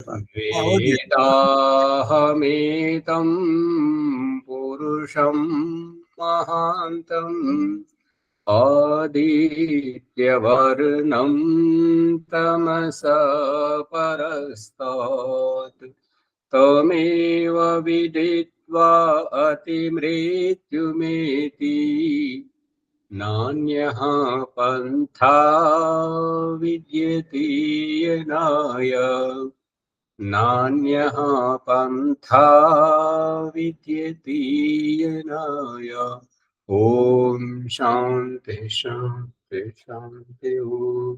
वेदाहमेतं पुरुषं महान्तम् आदित्यवर्णं तमसा परस्तात् तमेव विदित्वा अतिमृत्युमेति नान्यः पन्था विद्यते यनाय नान्यः पन्था विद्यते यनाय। ఓం శాంతి శాంతి శాంతి. ఓం.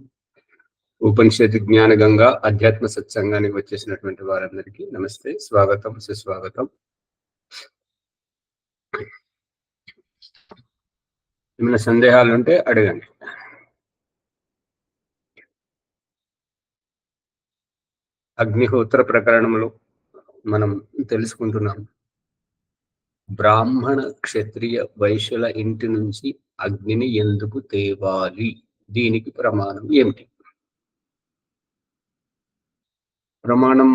ఉపనిషత్ జ్ఞాన గంగా అధ్యాత్మ సత్సంగానికి వచ్చేసినటువంటి వారందరికీ నమస్తే, స్వాగతం, సుస్వాగతం. ఏమైనా సందేహాలు ఉంటే అడగండి. అగ్నిహోత్ర ప్రకరణంలో మనం తెలుసుకుంటున్నాం, బ్రాహ్మణ క్షత్రియ వైశ్యుల ఇంటి నుంచి అగ్నిని ఎందుకు తేవాలి, దీనికి ప్రమాణం ఏమిటి? ప్రమాణం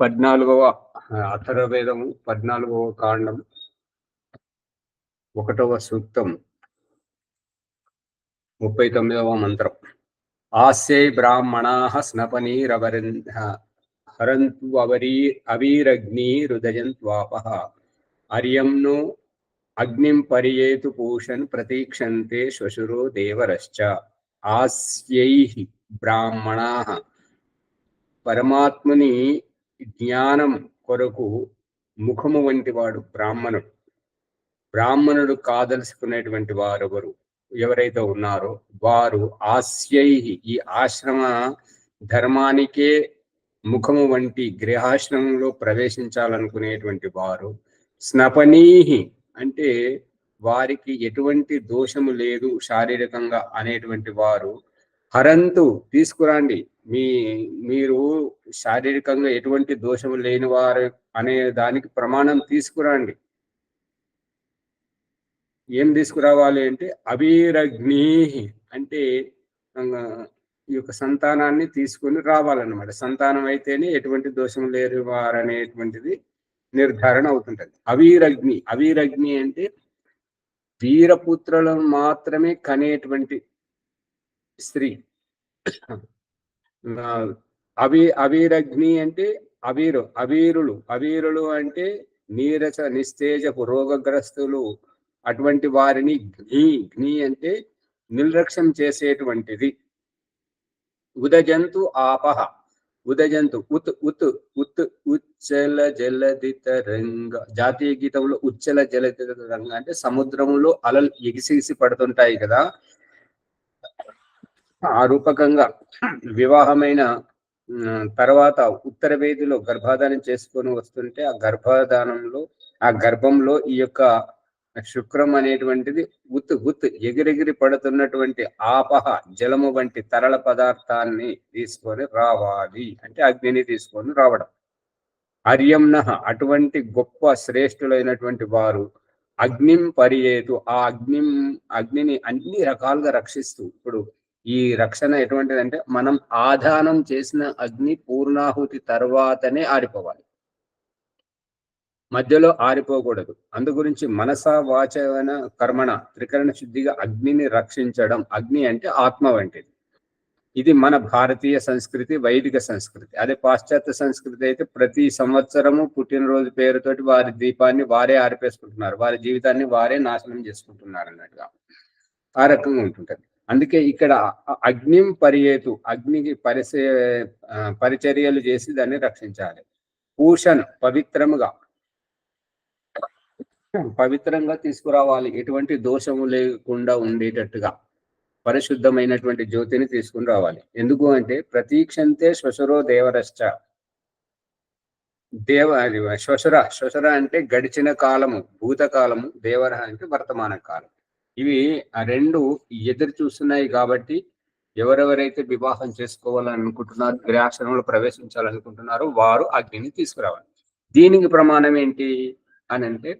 14వ అథర్వవేదము 14వ కాండం 1వ సూక్తం 39వ మంత్రం. ఆస్యై బ్రాహ్మణాః హరంతు అవీరగ్ని రుదయంత్వాపః అర్యంను అగ్నిం పరియేతు పూషన్ ప్రతీక్షంతే శ్వశురో దేవరశ్చ. ఆస్యైః బ్రాహ్మణాః, పరమాత్ముని జ్ఞానం కొరకు ముఖము వంటి వాడు బ్రాహ్మణుడు. బ్రాహ్మణుడు కాదలుచుకునేటువంటి వారెవరు ఎవరైతే ఉన్నారో వారు ఆస్యై, ఈ ఆశ్రమ ధర్మానికే ముఖము వంటి గృహాశ్రమంలో ప్రవేశించాలనుకునేటువంటి వారు, స్నపనీహి అంటే వారికి ఎటువంటి దోషము లేదు శారీరకంగా అనేటువంటి వారు, హరంతు తీసుకురండి, మీరు శారీరకంగా ఎటువంటి దోషము లేని వారు అనే దానికి ప్రమాణం తీసుకురండి. ఏం తీసుకురావాలి అంటే అవీరగ్ని అంటే ఈ యొక్క సంతానాన్ని తీసుకుని రావాలన్నమాట. సంతానం అయితేనే ఎటువంటి దోషం లేరు వారనేటువంటిది నిర్ధారణ అవుతుంటది. అవీరగ్ని, అవీరగ్ని అంటే వీరపుత్రులను మాత్రమే కనేటువంటి స్త్రీ. అవీరగ్ని అంటే అవీరులు అంటే నీరస నిస్తేజపు రోగగ్రస్తులు, అటువంటి వారిని ఘ్ని అంటే నిర్లక్ష్యం చేసేటువంటిది. ఉదజంతు ఆపహ, ఉదజంతు ఉచ్చల జలదితరంగ, జాతీయ గీతంలో ఉచ్చల జలదితరంగ అంటే సముద్రంలో అలలు ఎగిసిగిసి పడుతుంటాయి కదా, ఆ రూపకంగా వివాహమైన తర్వాత ఉత్తర వేదిలో గర్భాధానం చేసుకొని వస్తుంటే ఆ గర్భంలో ఈ యొక్క శుక్రం అనేటువంటిది ఎగిరెగిరి పడుతున్నటువంటి ఆపహ జలము వంటి తరళ పదార్థాన్ని తీసుకొని రావాలి, అంటే అగ్నిని తీసుకొని రావడం. అర్యంన, అటువంటి గొప్ప శ్రేష్ఠులైనటువంటి వారు అగ్నిం పరియేతు, ఆ అగ్నిని అన్ని రకాలుగా రక్షిస్తూ, ఇప్పుడు ఈ రక్షణ ఎటువంటిదంటే మనం ఆధానం చేసిన అగ్ని పూర్ణాహుతి తర్వాతనే ఆరిపోవాలి, మధ్యలో ఆరిపోకూడదు. అందుగురించి మనస వాచన కర్మణ త్రికరణ శుద్ధిగా అగ్నిని రక్షించడం. అగ్ని అంటే ఆత్మ వంటిది. ఇది మన భారతీయ సంస్కృతి, వైదిక సంస్కృతి. అదే పాశ్చాత్య సంస్కృతి అయితే ప్రతి సంవత్సరము పుట్టినరోజు పేరుతోటి వారి దీపాన్ని వారే ఆరిపేసుకుంటున్నారు, వారి జీవితాన్ని వారే నాశనం చేసుకుంటున్నారు అన్నట్టుగా ఆ రకంగా ఉంటుంటది. అందుకే ఇక్కడ అగ్నిం పరియేతు, అగ్నికి పరిచర్యలు చేసి దాన్ని రక్షించాలి. పూషన్ పవిత్రంగా తీసుకురావాలి, ఎటువంటి దోషము లేకుండా ఉండేటట్టుగా పరిశుద్ధమైనటువంటి జ్యోతిని తీసుకుని రావాలి. ఎందుకు అంటే ప్రతీక్షంతే శ్వశురో దేవరశ్చ, శ్వశుర అంటే గడిచిన కాలము, భూతకాలము, దేవర అంటే వర్తమాన కాలం. ఇవి ఆ రెండు ఎదురు చూస్తున్నాయి కాబట్టి ఎవరెవరైతే వివాహం చేసుకోవాలని అనుకుంటున్నారో, గృహాశ్రమంలో ప్రవేశించాలనుకుంటున్నారో వారు అగ్నిని తీసుకురావాలి. దీనికి ప్రమాణం ఏంటి అని అంటే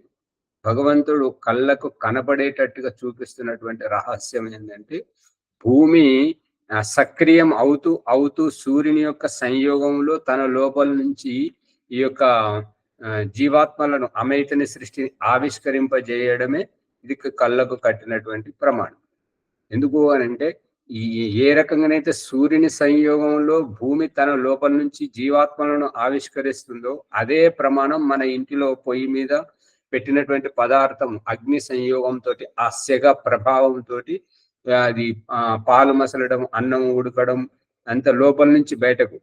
భగవంతుడు కళ్ళకు కనపడేటట్టుగా చూపిస్తున్నటువంటి రహస్యం ఏంటంటే భూమి సక్రియం అవుతూ అవుతూ సూర్యుని యొక్క సంయోగంలో తన లోపల నుంచి ఈ యొక్క జీవాత్మలను అమైతని సృష్టిని ఆవిష్కరింపజేయడమే ఇది కళ్ళకు కట్టినటువంటి ప్రమాణం. ఎందుకు అని అంటే ఈ ఏ రకంగానైతే సూర్యుని సంయోగంలో భూమి తన లోపల నుంచి జీవాత్మలను ఆవిష్కరిస్తుందో అదే ప్రమాణం మన ఇంటిలో పొయ్యి మీద పెట్టినటువంటి పదార్థం అగ్ని సంయోగంతో ఆ సెగ ప్రభావంతో అది పాలు మసలడం, అన్నం ఉడకడం అంత లోపల నుంచి బయటకు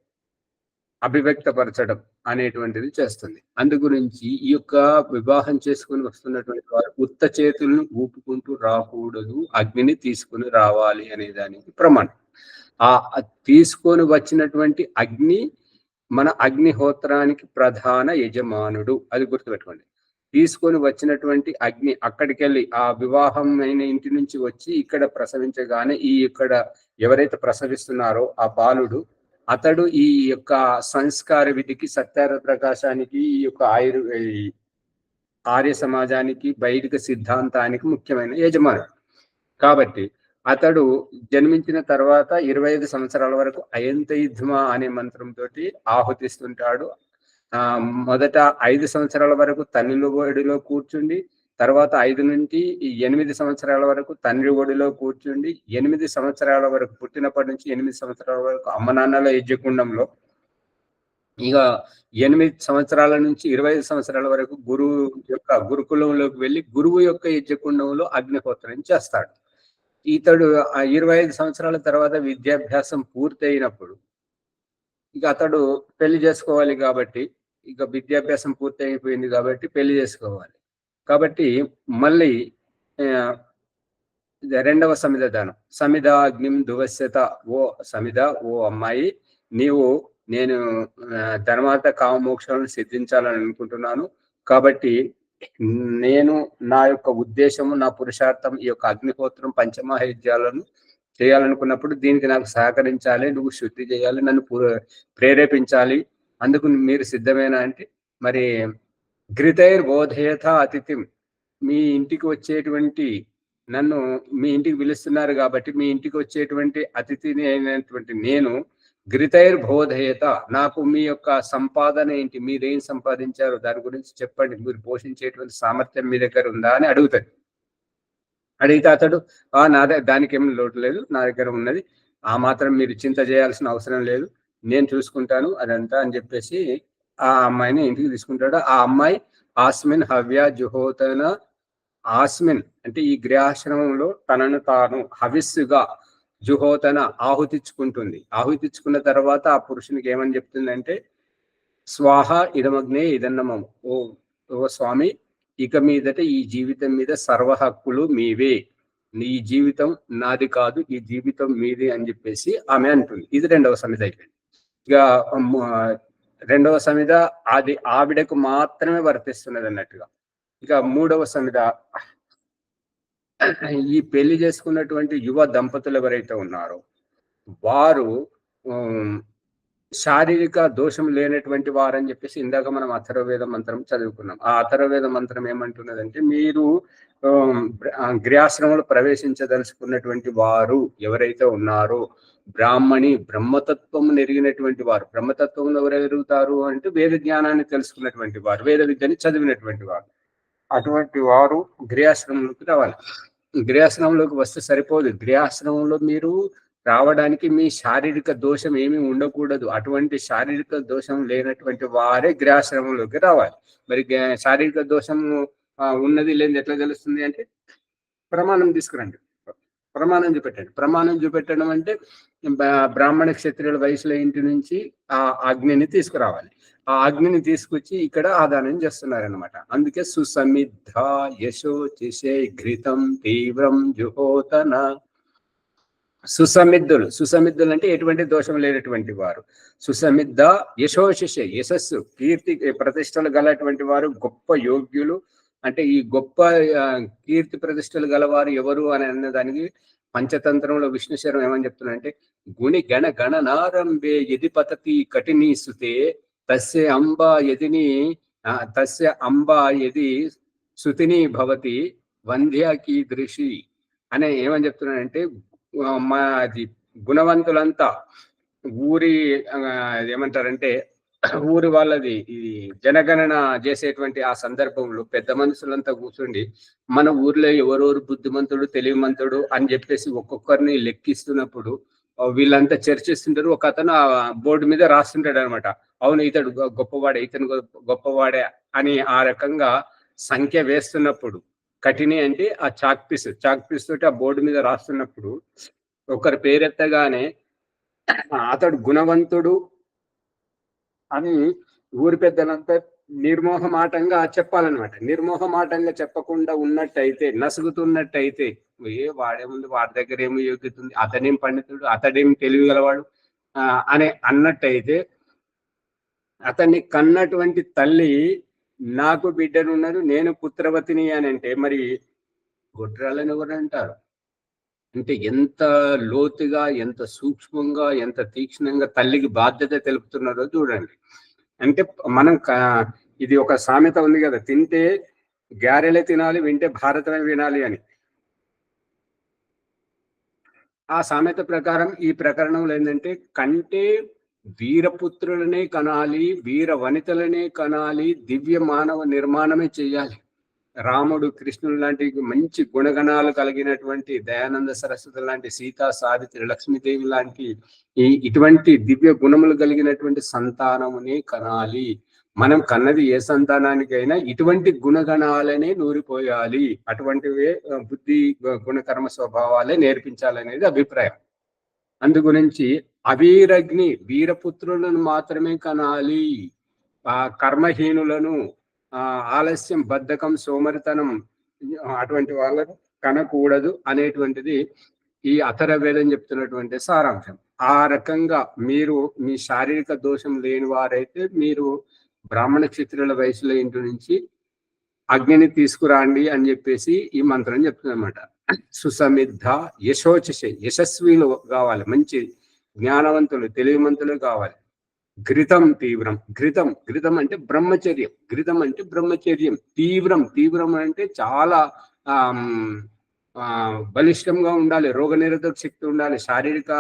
అభివ్యక్తపరచడం అనేటువంటిది చేస్తుంది. అందు గురించి ఈ యొక్క వివాహం చేసుకుని వస్తున్నటువంటి వారు ఉత్త చేతులను ఊపుకుంటూ రాకూడదు, అగ్నిని తీసుకుని రావాలి అనే దానికి ప్రమాణం. ఆ తీసుకొని వచ్చినటువంటి అగ్ని మన అగ్నిహోత్రానికి ప్రధాన యజమానుడు, అది గుర్తుపెట్టుకోండి. తీసుకొని వచ్చినటువంటి అగ్ని అక్కడికి వెళ్ళి ఆ వివాహం అయిన ఇంటి నుంచి వచ్చి ఇక్కడ ప్రసవించగానే ఇక్కడ ఎవరైతే ప్రసవిస్తున్నారో ఆ బాలుడు అతడు ఈ యొక్క సంస్కార విధికి, సత్యార ప్రకాశానికి, ఈ యొక్క ఆర్య సమాజానికి, వైదిక సిద్ధాంతానికి ముఖ్యమైన యజమానుడు. కాబట్టి అతడు జన్మించిన తర్వాత 25 సంవత్సరాల వరకు అయంతయుధ్మా అనే మంత్రంతో ఆహుతిస్తుంటాడు. మొదట 5 సంవత్సరాల వరకు తల్లి ఒడిలో కూర్చుండి, తర్వాత 5 నుండి 8 సంవత్సరాల వరకు తండ్రి ఒడిలో కూర్చుండి, 8 సంవత్సరాల వరకు పుట్టినప్పటి నుంచి 8 సంవత్సరాల వరకు అమ్మ నాన్నల యజ్ఞకుండంలో, ఇక 8 సంవత్సరాల నుంచి 25 సంవత్సరాల వరకు గురువు యొక్క గురుకులంలోకి వెళ్ళి గురువు యొక్క యజ్ఞకుండంలో అగ్నిహోత్రం చేస్తాడు. ఇతడు 25 సంవత్సరాల తర్వాత విద్యాభ్యాసం పూర్తయినప్పుడు ఇక అతడు పెళ్లి చేసుకోవాలి కాబట్టి, ఇక విద్యాభ్యాసం పూర్తి అయిపోయింది కాబట్టి పెళ్లి చేసుకోవాలి కాబట్టి మళ్ళీ రెండవ సమిధ దానం. సమిధ అగ్నిం దువస్యత, ఓ సమిధ, ఓ అమ్మాయి, నేను ధర్మార్థ కామమోక్షాలను సిద్ధించాలని అనుకుంటున్నాను. కాబట్టి నేను నా యొక్క ఉద్దేశము, నా పురుషార్థం ఈ యొక్క అగ్నిహోత్రం పంచమహాయజ్ఞాలను చేయాలనుకున్నప్పుడు దీనికి నాకు సహకరించాలి, నువ్వు శుద్ధి చేయాలి, నన్ను ప్రేరేపించాలి, అందుకు మీరు సిద్ధమేనా అంటే, మరి ఘృతైర్ బోధయథ అతిథిం, మీ ఇంటికి వచ్చేటువంటి నన్ను మీ ఇంటికి పిలుస్తున్నారు కాబట్టి మీ ఇంటికి వచ్చేటువంటి అతిథిని అయినటువంటి నేను ఘృతైర్ బోధయత, నాకు మీ యొక్క సంపాదన ఏంటి, మీరేం సంపాదించారు దాని గురించి చెప్పండి, మీరు పోషించేటువంటి సామర్థ్యం మీ దగ్గర ఉందా అని అడుగుతాడు. అడిగితే అతడు దానికి ఏమి లోటు లేదు, నా దగ్గర ఉన్నది, ఆ మాత్రం మీరు చింత చేయాల్సిన అవసరం లేదు, నేను చూసుకుంటాను అదంతా అని చెప్పేసి ఆ అమ్మాయిని ఇంటికి తీసుకుంటాడు. ఆ అమ్మాయి ఆస్మిన్ హవ్య జుహోతన, ఆస్మిన్ అంటే ఈ గృహాశ్రమంలో తనను తాను హవిస్సుగా జుహోతన ఆహుతించుకుంటుంది. ఆహుతించుకున్న తర్వాత ఆ పురుషునికి ఏమని చెప్తుందంటే, స్వాహ ఇదమగ్నే ఇదన్నమం, ఓ స్వామి, ఇక మీదట ఈ జీవితం మీద సర్వ హక్కులు మీవే, నీ జీవితం నాది కాదు, ఈ జీవితం మీది అని చెప్పేసి ఆమె అంటుంది. ఇది రెండవ సమిధ అయిపోయింది. ఇక రెండవ సమిధ అది ఆవిడకు మాత్రమే వర్తిస్తున్నది అన్నట్టుగా. ఇక మూడవ సమిధ, ఈ పెళ్లి చేసుకున్నటువంటి యువ దంపతులు ఎవరైతే ఉన్నారో వారు శారీరక దోషం లేనటువంటి వారని చెప్పేసి ఇందాక మనం అథర్వవేద మంత్రం చదువుకున్నాం. ఆ అథర్వవేద మంత్రం ఏమంటున్నదంటే, మీరు గృహాశ్రమంలో ప్రవేశించదలుచుకున్నటువంటి వారు ఎవరైతే ఉన్నారో బ్రాహ్మణి, బ్రహ్మతత్వం నెరిగినటువంటి వారు, బ్రహ్మతత్వంలో ఎవరు ఎరుగుతారు అంటే వేద జ్ఞానాన్ని తెలుసుకున్నటువంటి వారు, వేద విద్యని చదివినటువంటి వారు, అటువంటి వారు గృహాశ్రమంలోకి రావాలి. గృహాశ్రమంలోకి వస్తే సరిపోదు, గృహాశ్రమంలో మీరు రావడానికి మీ శారీరక దోషం ఏమీ ఉండకూడదు. అటువంటి శారీరక దోషం లేనటువంటి వారే గృహాశ్రమంలోకి రావాలి. మరి శారీరక దోషం ఉన్నది లేనిది ఎట్లా తెలుస్తుంది అంటే, ప్రమాణం తీసుకురండి, ప్రమాణం చూపెట్టండి. ప్రమాణం చూపెట్టడం అంటే బ్రాహ్మణ క్షత్రియుల వయసుల ఇంటి నుంచి ఆ అగ్నిని తీసుకురావాలి. ఆ అగ్నిని తీసుకొచ్చి ఇక్కడ ఆదానం చేస్తున్నారనమాట. అందుకే సుసమిద్ధ యశోచిషే ఘృతం తీవ్రం జుహోతన. సుసమిద్ధులు అంటే ఎటువంటి దోషం లేనటువంటి వారు. సుసమిద్ధ యశోశిషే, యశస్సు, కీర్తి ప్రతిష్టలు గలటువంటి వారు, గొప్ప యోగ్యులు. అంటే ఈ గొప్ప కీర్తి ప్రతిష్టలు గలవారు ఎవరు అని అన్నదానికి పంచతంత్రంలో విష్ణుశరం ఏమని చెప్తున్నారంటే, గుణి గణ గణనారంభే యది పతతి కఠినీ సుతే తస్య అంబా యది సుతిని భవతి వంధ్య కీదృషి అనే ఏమని చెప్తున్నాడంటే, అది గుణవంతులంతా ఊరి ఏమంటారంటే ఊరి వాళ్ళది ఈ జనగణన చేసేటువంటి ఆ సందర్భంలో పెద్ద మనుషులంతా కూర్చుండి మన ఊర్లో ఎవరెవరు బుద్ధిమంతుడు తెలివిమంతుడు అని చెప్పేసి ఒక్కొక్కరిని లెక్కిస్తున్నప్పుడు వీళ్ళంతా చర్చిస్తుంటారు. ఒక అతను ఆ బోర్డు మీద రాస్తుంటాడు అనమాట. అవును ఇతడు గొప్పవాడే, ఇతను గొప్పవాడే అని ఆ రకంగా సంఖ్య వేస్తున్నప్పుడు, కఠిని అంటే ఆ చాక్ పీస్ తోటి ఆ బోర్డు మీద రాస్తున్నప్పుడు ఒకరి పేరెత్తగానే అతడు గుణవంతుడు అని ఊరి పెద్దలంతా నిర్మోహమాటంగా చెప్పాలన్నమాట. నిర్మోహమాటంగా చెప్పకుండా ఉన్నట్టయితే, నసుగుతున్నట్టయితే, వాడే ముందు వాడి దగ్గర ఏమి యోగ్యత ఉంది, అతడేం పండితుడు, అతడేం తెలివిగలవాడు అనే అన్నట్టయితే, అతన్ని కన్నటువంటి తల్లి నాకు బిడ్డనున్నారు, నేను పుత్రవతిని అని అంటే మరి గొడ్రాలని ఎవరంటారు? అంటే ఎంత లోతుగా, ఎంత సూక్ష్మంగా, ఎంత తీక్ష్ణంగా తల్లికి బాధ్యత తెలుపుతున్నారో చూడండి. అంటే మనం ఇది ఒక సామెత ఉంది కదా, తింటే గారెలే తినాలి, వింటే భారతమే వినాలి అని. ఆ సామెత ప్రకారం ఈ ప్రకరణంలో ఏంటంటే కంటే వీరపుత్రులనే కనాలి, వీర వనితలనే కనాలి, దివ్య మానవ నిర్మాణమే చేయాలి. రాముడు, కృష్ణుడు లాంటి మంచి గుణగణాలు కలిగినటువంటి, దయానంద సరస్వతి లాంటి, సీతా సావిత్రి, లక్ష్మీదేవి లాంటి ఇటువంటి దివ్య గుణములు కలిగినటువంటి సంతానముని కనాలి. మనం కన్నది ఏ సంతానానికైనా ఇటువంటి గుణగణాలనే నూరిపోయాలి, అటువంటివే బుద్ధి గుణకర్మ స్వభావాలే నేర్పించాలనేది అభిప్రాయం. అందుగురించి అవీరగ్ని వీరపుత్రులను మాత్రమే కనాలి, కర్మహీనులను, ఆలస్యం, బద్ధకం, సోమరితనం అటువంటి వాళ్ళను కనకూడదు అనేటువంటిది ఈ అథర్వవేదం చెప్తున్నటువంటి సారాంశం. ఆ రకంగా మీరు మీ శారీరక దోషం లేని వారైతే మీరు బ్రాహ్మణ క్షత్రియుల వయసులో ఇంటి నుంచి అగ్నిని తీసుకురాండి అని చెప్పేసి ఈ మంత్రం చెప్తుందన్నమాట. సుసమిద్ధ యశోచసే, యశస్విలు కావాలి, మంచి జ్ఞానవంతులు, తెలివిమంతులు కావాలి. ఘృతం తీవ్రం, ఘృతం అంటే బ్రహ్మచర్యం, ఘృతం అంటే బ్రహ్మచర్యం. తీవ్రం అంటే చాలా బలిష్టంగా ఉండాలి, రోగనిరోధక శక్తి ఉండాలి, శారీరక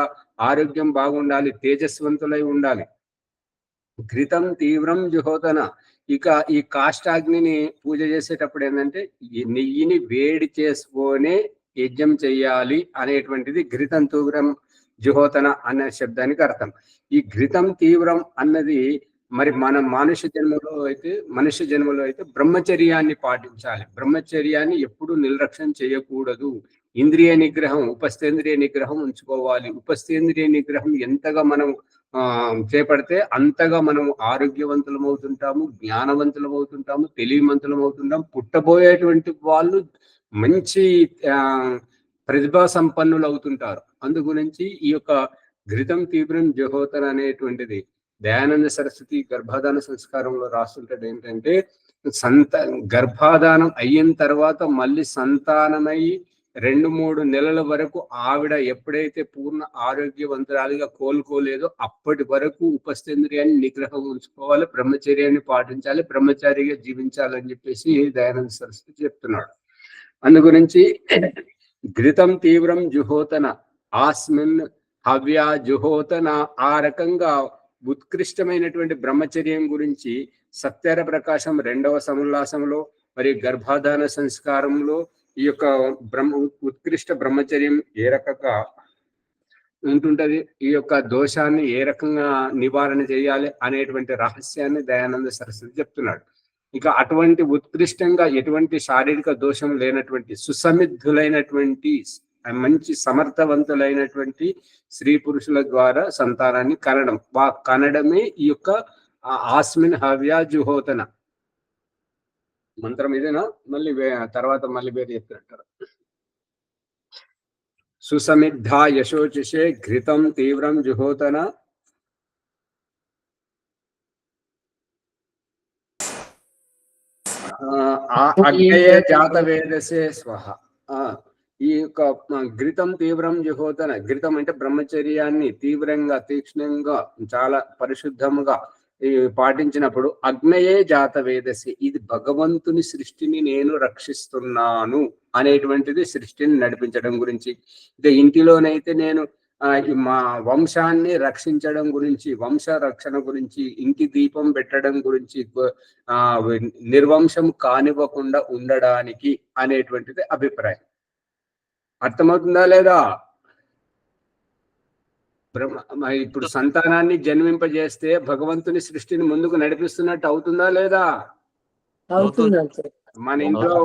ఆరోగ్యం బాగుండాలి, తేజస్వంతులై ఉండాలి. ఘృతం తీవ్రం జుహోతన. ఇక ఈ కాష్టాగ్నిని పూజ చేసేటప్పుడు ఏంటంటే నెయ్యిని వేడి చేసుకొనే యజ్ఞం చెయ్యాలి అనేటువంటిది ఘృతం తీవ్రం జుహోతన అనే శబ్దానికి అర్థం. ఈ ఘృతం తీవ్రం అన్నది మరి మన మనుష్య జన్మలో అయితే బ్రహ్మచర్యాన్ని పాటించాలి. బ్రహ్మచర్యాన్ని ఎప్పుడు నిర్లక్ష్యం చేయకూడదు. ఇంద్రియ నిగ్రహం, ఉపస్థేంద్రియ నిగ్రహం ఉంచుకోవాలి. ఉపస్థేంద్రియ నిగ్రహం ఎంతగా మనం చేపడితే అంతగా మనం ఆరోగ్యవంతులం అవుతుంటాము, జ్ఞానవంతులం అవుతుంటాము, తెలివిమంతులం అవుతుంటాం. పుట్టబోయేటువంటి వాళ్ళు మంచి ప్రతిభా సంపన్నులు అవుతుంటారు. అందు గురించి ఈ యొక్క ఘృతం తీవ్రం జహోతన అనేటువంటిది దయానంద సరస్వతి గర్భాధాన సంస్కారంలో రాస్తుంటాడు. ఏంటంటే గర్భాధానం అయిన తర్వాత మళ్ళీ సంతానమై 2-3 నెలల వరకు ఆవిడ ఎప్పుడైతే పూర్ణ ఆరోగ్యవంతురాలిగా కోలుకోలేదో అప్పటి వరకు ఉపస్థేంద్రియాన్ని నిగ్రహం ఉంచుకోవాలి, బ్రహ్మచర్యాన్ని పాటించాలి, బ్రహ్మచారిగా జీవించాలని చెప్పేసి దయానంద సరస్వతి చెప్తున్నాడు. అందు గురించి ఘృతం తీవ్రం జుహోతన ఆస్మిన్ హవ్య జుహోతన, ఆ రకంగా ఉత్కృష్టమైనటువంటి బ్రహ్మచర్యం గురించి సత్యార ప్రకాశం 2వ సముల్లాసంలో మరి గర్భాధాన సంస్కారంలో ఈ యొక్క ఉత్కృష్ట బ్రహ్మచర్యం ఏ రకంగా ఉంటుంటది, ఈ యొక్క దోషాన్ని ఏ రకంగా నివారణ చేయాలి అనేటువంటి రహస్యాన్ని దయానంద సరస్వతి చెప్తున్నాడు. ఇక అటువంటి ఉత్కృష్టంగా ఎటువంటి శారీరక దోషం లేనటువంటి సుసమిద్ధులైనటువంటి మంచి సమర్థవంతులైనటువంటి స్త్రీ పురుషుల ద్వారా సంతానాన్ని కనడమే ఈ యొక్క ఆస్మిన్ హవ్య జుహోతన మంత్రం. ఇదేనా మళ్ళీ తర్వాత మళ్ళీ వేరే చెప్తారు. సుసమిద్ధ యశోచిషే ఘృతం తీవ్రం జుహోతన అగ్నయే జాతవేదసే స్వహ. ఈ యొక్క ఘృతం తీవ్రం జుహోతన, ఘృతం అంటే బ్రహ్మచర్యాన్ని తీవ్రంగా, తీక్ష్ణంగా, చాలా పరిశుద్ధముగా పాటించినప్పుడు అగ్నయే జాత వేదసి, ఇది భగవంతుని సృష్టిని నేను రక్షిస్తున్నాను అనేటువంటిది సృష్టిని నడిపించడం గురించి. ఇంటిలోనైతే నేను మా వంశాన్ని రక్షించడం గురించి, వంశ రక్షణ గురించి, ఇంటి దీపం పెట్టడం గురించి, నిర్వంశం కానివ్వకుండా ఉండడానికి అనేటువంటిది అభిప్రాయం. అర్థమవుతుందా లేదా? ఇప్పుడు సంతానాన్ని జన్మింపజేస్తే భగవంతుని సృష్టిని ముందుకు నడిపిస్తున్నట్టు అవుతుందా లేదా? మన ఇంట్లో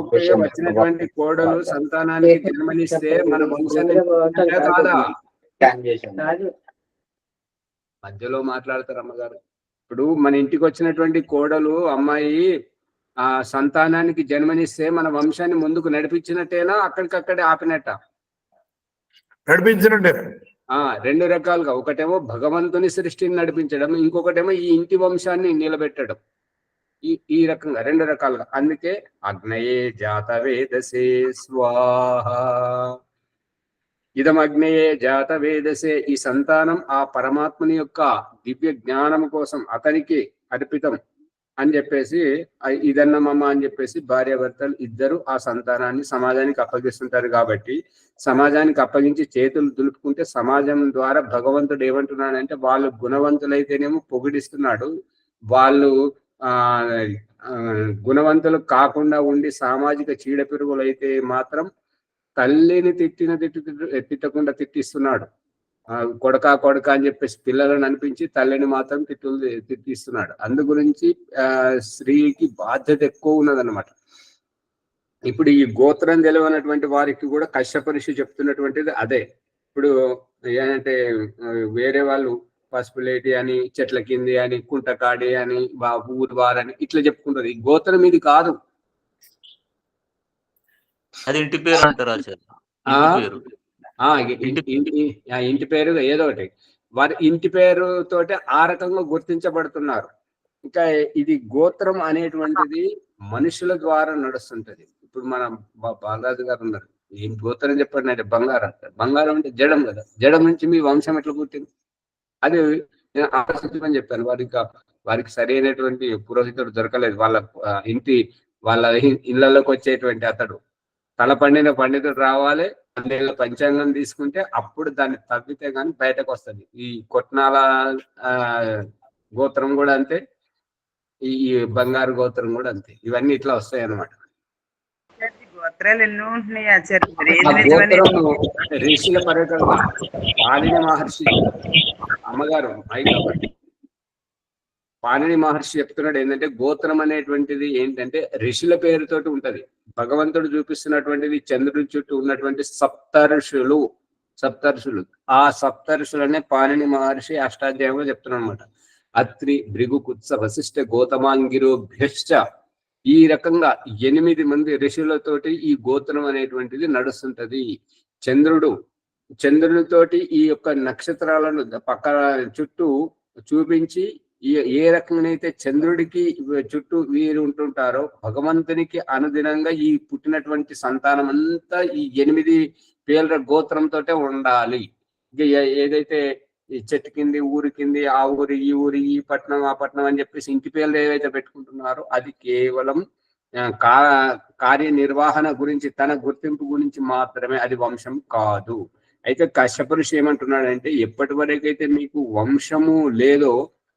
వచ్చినటువంటి కోడలు సంతానానికి జన్మనిస్తే మన వంశాన్ని కాదా? మధ్యలో మాట్లాడతారు అమ్మగారు. ఇప్పుడు మన ఇంటికి వచ్చినటువంటి కోడలు అమ్మాయి ఆ సంతానానికి జన్మనిస్తే మన వంశాన్ని ముందుకు నడిపించినట్టేనా, అక్కడికక్కడే ఆపినట్ట? నడిపించినట్టే. రెండు రకాలుగా, ఒకటేమో భగవంతుని సృష్టిని నడిపించడం, ఇంకొకటేమో ఈ ఇంటి వంశాన్ని నిలబెట్టడం. ఈ రకంగా రెండు రకాలుగా. అందుకే అగ్నయే జాత వేదసే స్వాహ, ఇదం అగ్నయే జాత వేదసే. ఈ సంతానం ఆ పరమాత్మని యొక్క దివ్య జ్ఞానం కోసం అతనికి అర్పితం అని చెప్పేసి, ఇదన్నమమ్మ అని చెప్పేసి భార్యాభర్తలు ఇద్దరు ఆ సంతానాన్ని సమాజానికి అప్పగిస్తుంటారు. కాబట్టి సమాజానికి అప్పగించి చేతులు దులుపుకుంటే సమాజం ద్వారా భగవంతుడు ఏమంటున్నాడంటే, వాళ్ళు గుణవంతులైతేనేమో పొగిడిస్తున్నాడు, వాళ్ళు గుణవంతులు కాకుండా ఉండి సామాజిక చీడపిరుగులైతే మాత్రం తల్లిని తిట్టకుండా తిట్టిస్తున్నాడు. కొడక అని చెప్పేసి పిల్లలను అనిపించి తల్లిని మాత్రం తిట్టిస్తున్నాడు. అందు గురించి స్త్రీకి బాధ్యత ఎక్కువ ఉన్నదన్నమాట. ఇప్పుడు ఈ గోత్రం తెలియనటువంటి వారికి కూడా కశ్యప ఋషి చెప్తున్నటువంటిది అదే. ఇప్పుడు ఏంటంటే వేరే వాళ్ళు పసుపులేటి అని, చెట్ల కింది అని, కుంటకాడి అని, ఊరు వారని ఇట్లా చెప్పుకుంటారు. ఈ గోత్రం ఇది కాదు, అది ఇంటి పేరు అంటారు. ఇంటి పేరు ఏదో ఒకటి, వారి ఇంటి పేరు తోటి ఆ రకంగా గుర్తించబడుతున్నారు. ఇంకా ఇది గోత్రం అనేటువంటిది మనుషుల ద్వారా నడుస్తుంటది. ఇప్పుడు మన బాలరాజు గారు ఉన్నారు, ఏం గోత్రం చెప్పండి అంటే బంగారం అంటారు. బంగారం అంటే జడం కదా, జడం నుంచి మీ వంశం ఎట్లా పుట్టింది? అది నేను ఆలోచించమని చెప్పాను. వారికి సరైనటువంటి పురోహితుడు దొరకలేదు. వాళ్ళ ఇళ్లలోకి వచ్చేటువంటి అతడు తల పండిన పండితుడు రావాలి, 12 పంచాంగం తీసుకుంటే అప్పుడు దాన్ని తవ్వితే గాని బయటకు వస్తుంది. ఈ కొట్నాల గోత్రం కూడా అంతే, ఈ బంగారు గోత్రం కూడా అంతే. ఇవన్నీ ఇట్లా వస్తాయి అన్నమాట. ఋషుల పర్యటన పాణిని మహర్షి అమ్మగారు పాణిని మహర్షి చెప్తున్నాడు ఏంటంటే, గోత్రం అనేటువంటిది ఏంటంటే ఋషుల పేరుతోటి ఉంటది. భగవంతుడు చూపిస్తున్నటువంటిది చంద్రుడి చుట్టూ ఉన్నటువంటి సప్తర్షులు. ఆ సప్తర్షులనే పాణిని మహర్షి అష్టాధ్యాయంలో చెప్తున్నాడు అనమాట. అత్రి, భృగు, కుత్స, వశిష్ఠ, గౌతమాంగిరోభ్యశ్చ, ఈ రకంగా 8 మంది ఋషులతోటి ఈ గోత్రం అనేటువంటిది నడుస్తుంటది. చంద్రుడితోటి ఈ యొక్క నక్షత్రాలను పక్కన చుట్టూ చూపించి, ఏ రకంగానైతే చంద్రుడికి చుట్టూ వీరు ఉంటుంటారో భగవంతునికి అనుదినంగా ఈ పుట్టినటువంటి సంతానం అంతా ఈ 8 పేర్ల గోత్రంతో ఉండాలి. ఏదైతే ఈ చెట్టు కింది, ఊరి కింది, ఆ ఊరి, ఈ ఊరి, ఈ పట్టణం, ఆ పట్టణం అని చెప్పేసి ఇంటి పేర్లు ఏవైతే పెట్టుకుంటున్నారో అది కేవలం కార్యనిర్వహణ గురించి, తన గుర్తింపు గురించి మాత్రమే, అది వంశం కాదు. అయితే కశ్యప ఋషి ఏమంటున్నాడంటే, ఎప్పటి వరకైతే మీకు వంశము లేదో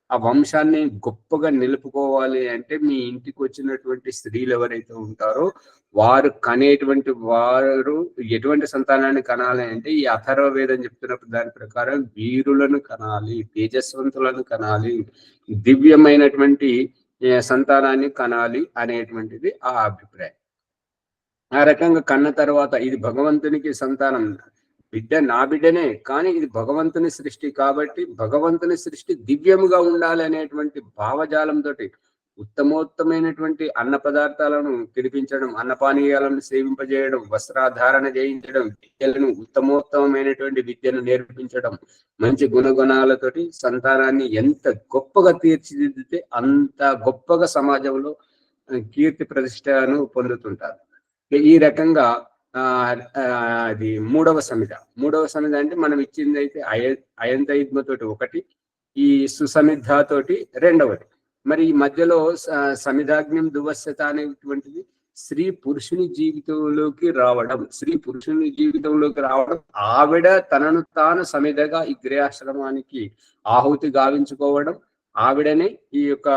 ఆ వంశాన్ని గొప్పగా నిలుపుకోవాలి అంటే మీ ఇంటికి వచ్చినటువంటి స్త్రీలు ఎవరైతే ఉంటారో వారు కనేటువంటి వారు ఎటువంటి సంతానాన్ని కనాలి అంటే, ఈ అథర్వ వేదం చెప్తున్నప్పుడు దాని ప్రకారం వీరులను కనాలి, తేజస్వంతులను కనాలి, దివ్యమైనటువంటి సంతానాన్ని కనాలి అనేటువంటిది ఆ అభిప్రాయం. ఆ రకంగా కన్న తర్వాత ఇది భగవంతునికి సంతానం, బిడ్డ నా బిడ్డనే, కానీ ఇది భగవంతుని సృష్టి కాబట్టి భగవంతుని సృష్టి దివ్యముగా ఉండాలి అనేటువంటి భావజాలంతో ఉత్తమోత్తమైనటువంటి అన్న పదార్థాలను తినిపించడం, అన్నపానీయాలను సేవింపజేయడం, వస్త్రాధారణ చేయించడం, విద్యలను ఉత్తమోత్తమైనటువంటి విద్యను నేర్పించడం, మంచి గుణగుణాలతోటి సంతానాన్ని ఎంత గొప్పగా తీర్చిదిద్దితే అంత గొప్పగా సమాజంలో కీర్తి ప్రతిష్టను పొందుతుంటారు. ఈ రకంగా అది మూడవ సమిధ అంటే మనం ఇచ్చింది అయితే అయంతయుగ్మతోటి ఒకటి, ఈ సుసమిద్ధతోటి రెండవది. మరి ఈ మధ్యలో సమిధాగ్నిం దువస్యత అనేటువంటిది స్త్రీ పురుషుని జీవితంలోకి రావడం, ఆవిడ తనను తాను సమిధగా ఈ గృహాశ్రమానికి ఆహుతి గావించుకోవడం, ఆవిడనే ఈ యొక్క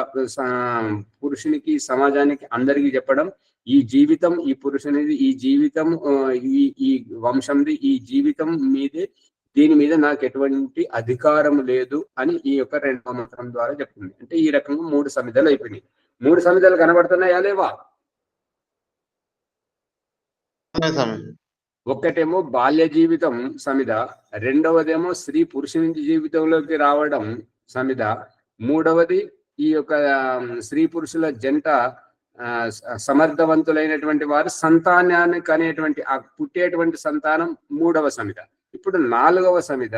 పురుషునికి, సమాజానికి, అందరికీ చెప్పడం, ఈ జీవితం ఈ పురుషునిది, ఈ జీవితం ఈ వంశంది, ఈ జీవితం మీదే, దీని మీద నాకు ఎటువంటి అధికారం లేదు అని ఈ యొక్క 2వ మంత్రం ద్వారా చెప్తుంది. అంటే ఈ రకంగా 3 సమిధలు అయిపోయినాయి. 3 సమిధలు కనబడుతున్నాయా లేవా? ఒక్కటేమో బాల్య జీవితం సమిధ, రెండవదేమో స్త్రీ పురుషుని జీవితంలోకి రావడం సమిధ, మూడవది ఈ యొక్క స్త్రీ పురుషుల జంట సమర్థవంతులైనటువంటి వారు సంతానానికి అనేటువంటి ఆ పుట్టేటువంటి సంతానం 3వ సమిధ. ఇప్పుడు 4వ సమిధ,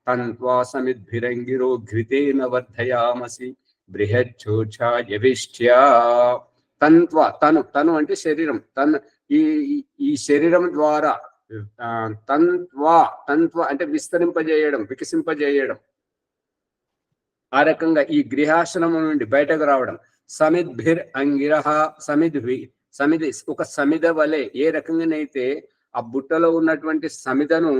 తన్వా సమిద్భిరంగిరో ఘృతేన వర్ధయామసి బృహచ్చోఛా యవిష్ఠ్య. తన్వా, తను అంటే శరీరం, ఈ శరీరం ద్వారా తంత్వ అంటే విస్తరింపజేయడం, వికసింపజేయడం, ఆ రకంగా ఈ గృహాశ్రమం నుండి బయటకు రావడం. సమిద్భిర్ అంగిరహ, సమిధి ఒక సమిధ వలె, ఏ రకంగానైతే ఆ బుట్టలో ఉన్నటువంటి సమిధను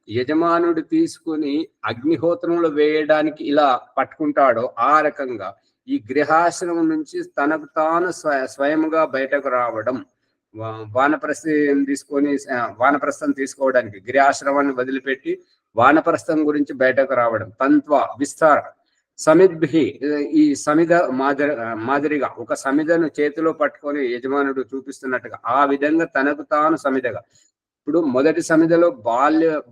యజమానుడు తీసుకుని అగ్నిహోత్రంలో వేయడానికి ఇలా పట్టుకుంటాడో, ఆ రకంగా ఈ గృహాశ్రమం నుంచి తనకు తాను స్వయముగా బయటకు రావడం, వానప్రస్థం తీసుకోవడానికి గృహాశ్రమాన్ని వదిలిపెట్టి వానప్రస్థం గురించి బయటకు రావడం. తంత్వ విస్తార సమిద్భి, ఈ సమిధ మాదిరిగా ఒక సమిధను చేతిలో పట్టుకొని యజమానుడు చూపిస్తున్నట్టుగా, ఆ విధంగా తనకు తాను సమిధగా. ఇప్పుడు మొదటి సమిధలో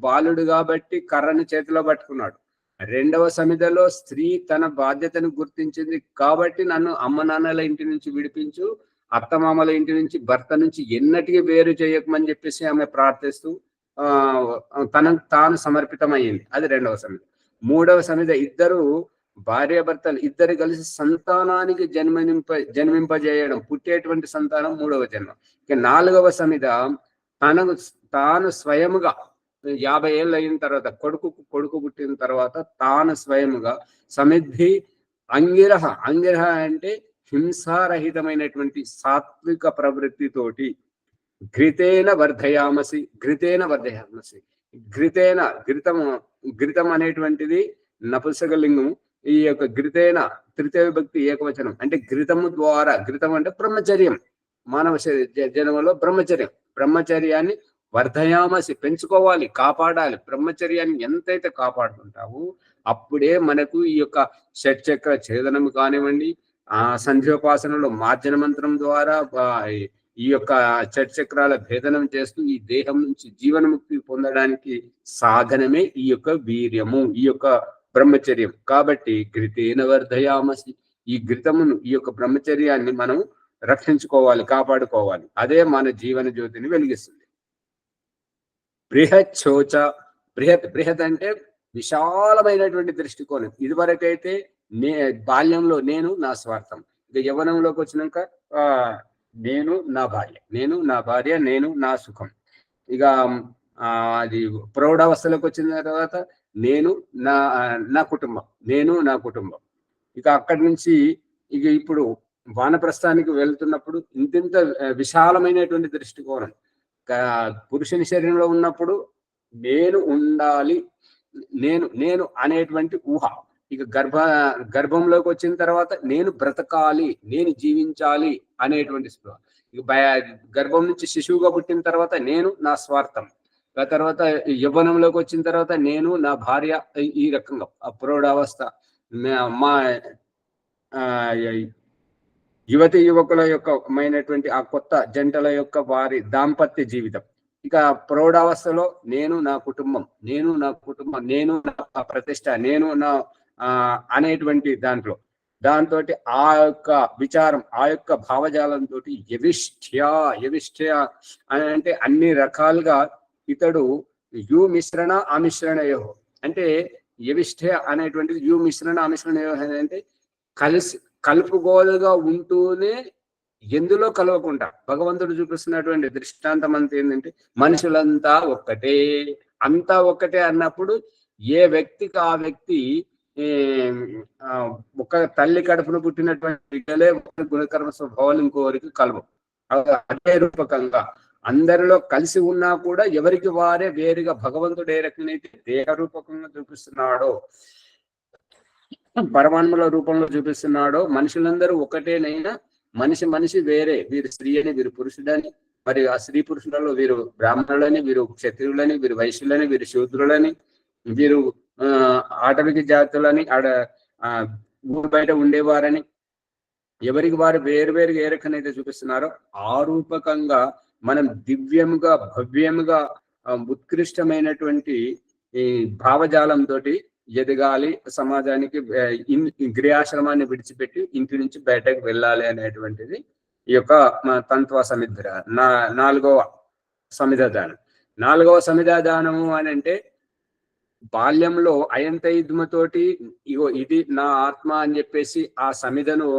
బాలుడు కాబట్టి కర్రను చేతిలో పట్టుకున్నాడు. 2వ సమిధలో స్త్రీ తన బాధ్యతను గుర్తించింది కాబట్టి నన్ను అమ్మ నాన్నల ఇంటి నుంచి విడిపించు, అత్తమామల ఇంటి నుంచి, భర్త నుంచి ఎన్నటికీ వేరు చేయకమని చెప్పేసి ఆమె ప్రార్థిస్తూ తనకు తాను సమర్పితమయ్యింది. అది 2వ సమిధ. 3వ సమిధ, ఇద్దరు భార్యాభర్తలు ఇద్దరు కలిసి సంతానానికి జన్మింపజేయడం, పుట్టేటువంటి సంతానం 3వ జన్మ. ఇక 4వ సమిధ, తాను స్వయముగా 50 ఏళ్ళు అయిన తర్వాత, కొడుకు పుట్టిన తర్వాత తాను స్వయముగా సమిద్ధి అంగిరహ అంటే హింసారహితమైనటువంటి సాత్విక ప్రవృత్తితోటి ఘృతేన వర్ధయామసి. ఘృతం అనేటువంటిది నపుంసకలింగము. ఈ యొక్క ఘృతేన తృతీయ విభక్తి ఏకవచనం. అంటే ఘృతము ద్వారా, ఘృతం అంటే బ్రహ్మచర్యం, మానవ జన్మలో బ్రహ్మచర్యాన్ని వర్ధయామసి, పెంచుకోవాలి, కాపాడాలి. బ్రహ్మచర్యాన్ని ఎంతైతే కాపాడుతుంటావో అప్పుడే మనకు ఈ యొక్క షట్చక్ర ఛేదనం కానివ్వండి, సంధ్యోపాసనలో మార్జన మంత్రం ద్వారా ఈ యొక్క షట్చక్రాల భేదనం చేస్తూ ఈ దేహం నుంచి జీవన్ముక్తి పొందడానికి సాధనమే ఈ యొక్క వీర్యము, ఈ యొక్క బ్రహ్మచర్యం. కాబట్టి ఘృతేన వర్ధయామసి, ఈ ఘృతమును, ఈ యొక్క బ్రహ్మచర్యాన్ని మనం రక్షించుకోవాలి, కాపాడుకోవాలి. అదే మన జీవన జ్యోతిని వెలిగిస్తుంది. బృహచ్చోచ, బృహత్ అంటే విశాలమైనటువంటి దృష్టికోణం. ఇదివరకైతే బాల్యంలో నేను నా స్వార్థం, ఇక యవ్వనంలోకి వచ్చినాక నేను నా భార్య, నేను నా సుఖం. ఇక అది ప్రౌఢావస్థలోకి వచ్చిన తర్వాత నేను నా కుటుంబం. ఇక అక్కడి నుంచి ఇక ఇప్పుడు వానప్రస్థానికి వెళ్తున్నప్పుడు ఇంత విశాలమైనటువంటి దృష్టికోణం. పురుషుని శరీరంలో ఉన్నప్పుడు నేను ఉండాలి, నేను అనేటువంటి ఊహ. ఇక గర్భంలోకి వచ్చిన తర్వాత నేను బ్రతకాలి, నేను జీవించాలి అనేటువంటి స్పృహ. ఇక గర్భం నుంచి శిశువుగా పుట్టిన తర్వాత నేను నా స్వార్థం. ఆ తర్వాత యవ్వనంలోకి వచ్చిన తర్వాత నేను నా భార్య. ఈ రకంగా ప్రౌఢావస్థ, మా యువతి యువకుల యొక్క ఆ కొత్త జంటల యొక్క వారి దాంపత్య జీవితం. ఇక ప్రౌఢావస్థలో నేను నా కుటుంబం, నేను నా ప్రతిష్ట, నేను నా అనేటువంటి దాంతో ఆ యొక్క విచారం, ఆ యొక్క భావజాలంతో యవిష్ఠ్య అంటే అన్ని రకాలుగా ఇతడు యు మిశ్రణ అమిశ్రణయో, అంటే యవిష్ఠ్య అనేటువంటిది యు మిశ్రణ అమిశ్రణయో అంటే కలుపుగోలుగా ఉంటూనే ఎందులో కలవకుండా. భగవంతుడు చూపిస్తున్నటువంటి దృష్టాంతం అంతా ఏంటంటే మనుషులంతా ఒక్కటే, అంతా ఒక్కటే అన్నప్పుడు ఏ వ్యక్తికి ఆ వ్యక్తి ఒక తల్లి కడుపును పుట్టినటువంటి బిడ్డలే గుణకర్మ స్వభావాలు ఇంకోరికి కలవు. అదే రూపకంగా అందరిలో కలిసి ఉన్నా కూడా ఎవరికి వారే వేరుగా భగవంతుడు ఏ రకమైతే దేహ రూపకంగా చూపిస్తున్నాడో, పరమాత్మల రూపంలో చూపిస్తున్నాడో, మనుషులందరూ ఒకటేనైనా మనిషి వేరే, వీరు స్త్రీ అని, వీరు పురుషుడని, మరి ఆ స్త్రీ పురుషులలో వీరు బ్రాహ్మణులని, వీరు క్షత్రియులని, వీరు వైశ్యులని, వీరు శూద్రులని, వీరు ఆటవిక జాతులని, ఊరు బయట ఉండేవారని, ఎవరికి వారు వేరువేరుగా ఏ రకంగా చూపిస్తున్నారో ఆ రూపకంగా మనం దివ్యముగా భవ్యముగా ఉత్కృష్టమైనటువంటి ఈ భావజాలంతో ఎదగాలి, సమాజానికి గృహాశ్రమాన్ని విడిచిపెట్టి ఇంటి నుంచి బయటకు వెళ్ళాలి అనేటువంటిది ఈ యొక్క తంత్వ సమిధ నాలుగవ సమిధాదానం. నాలుగవ సమిధాదానము అని అంటే బాల్యంలో అయంతయుద్మతోటి ఇగో ఇది నా ఆత్మ అని చెప్పేసి ఆ సమిధను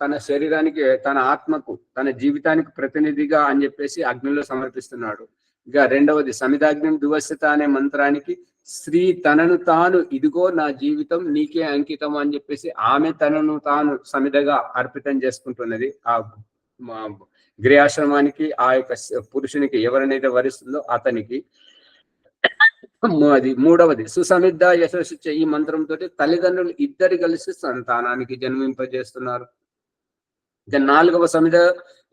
తన శరీరానికి, తన ఆత్మకు, తన జీవితానికి ప్రతినిధిగా అని చెప్పేసి అగ్నిలో సమర్పిస్తున్నాడు. ఇక రెండవది సమిధాగ్ని దువస్యత అనే మంత్రానికి స్త్రీ తనను తాను ఇదిగో నా జీవితం నీకే అంకితం అని చెప్పేసి ఆమె తనను తాను సమిధగా అర్పితం చేసుకుంటున్నది ఆ గృహాశ్రమానికి, ఆ యొక్క పురుషునికి ఎవరినైతే వరిస్తుందో అతనికి. అది మూడవది సుసమిద్ధ యశస్సు. ఈ మంత్రంతో తల్లిదండ్రులు ఇద్దరు కలిసి సంతానానికి జన్మింపజేస్తున్నారు. ఇక నాలుగవ సమిధ,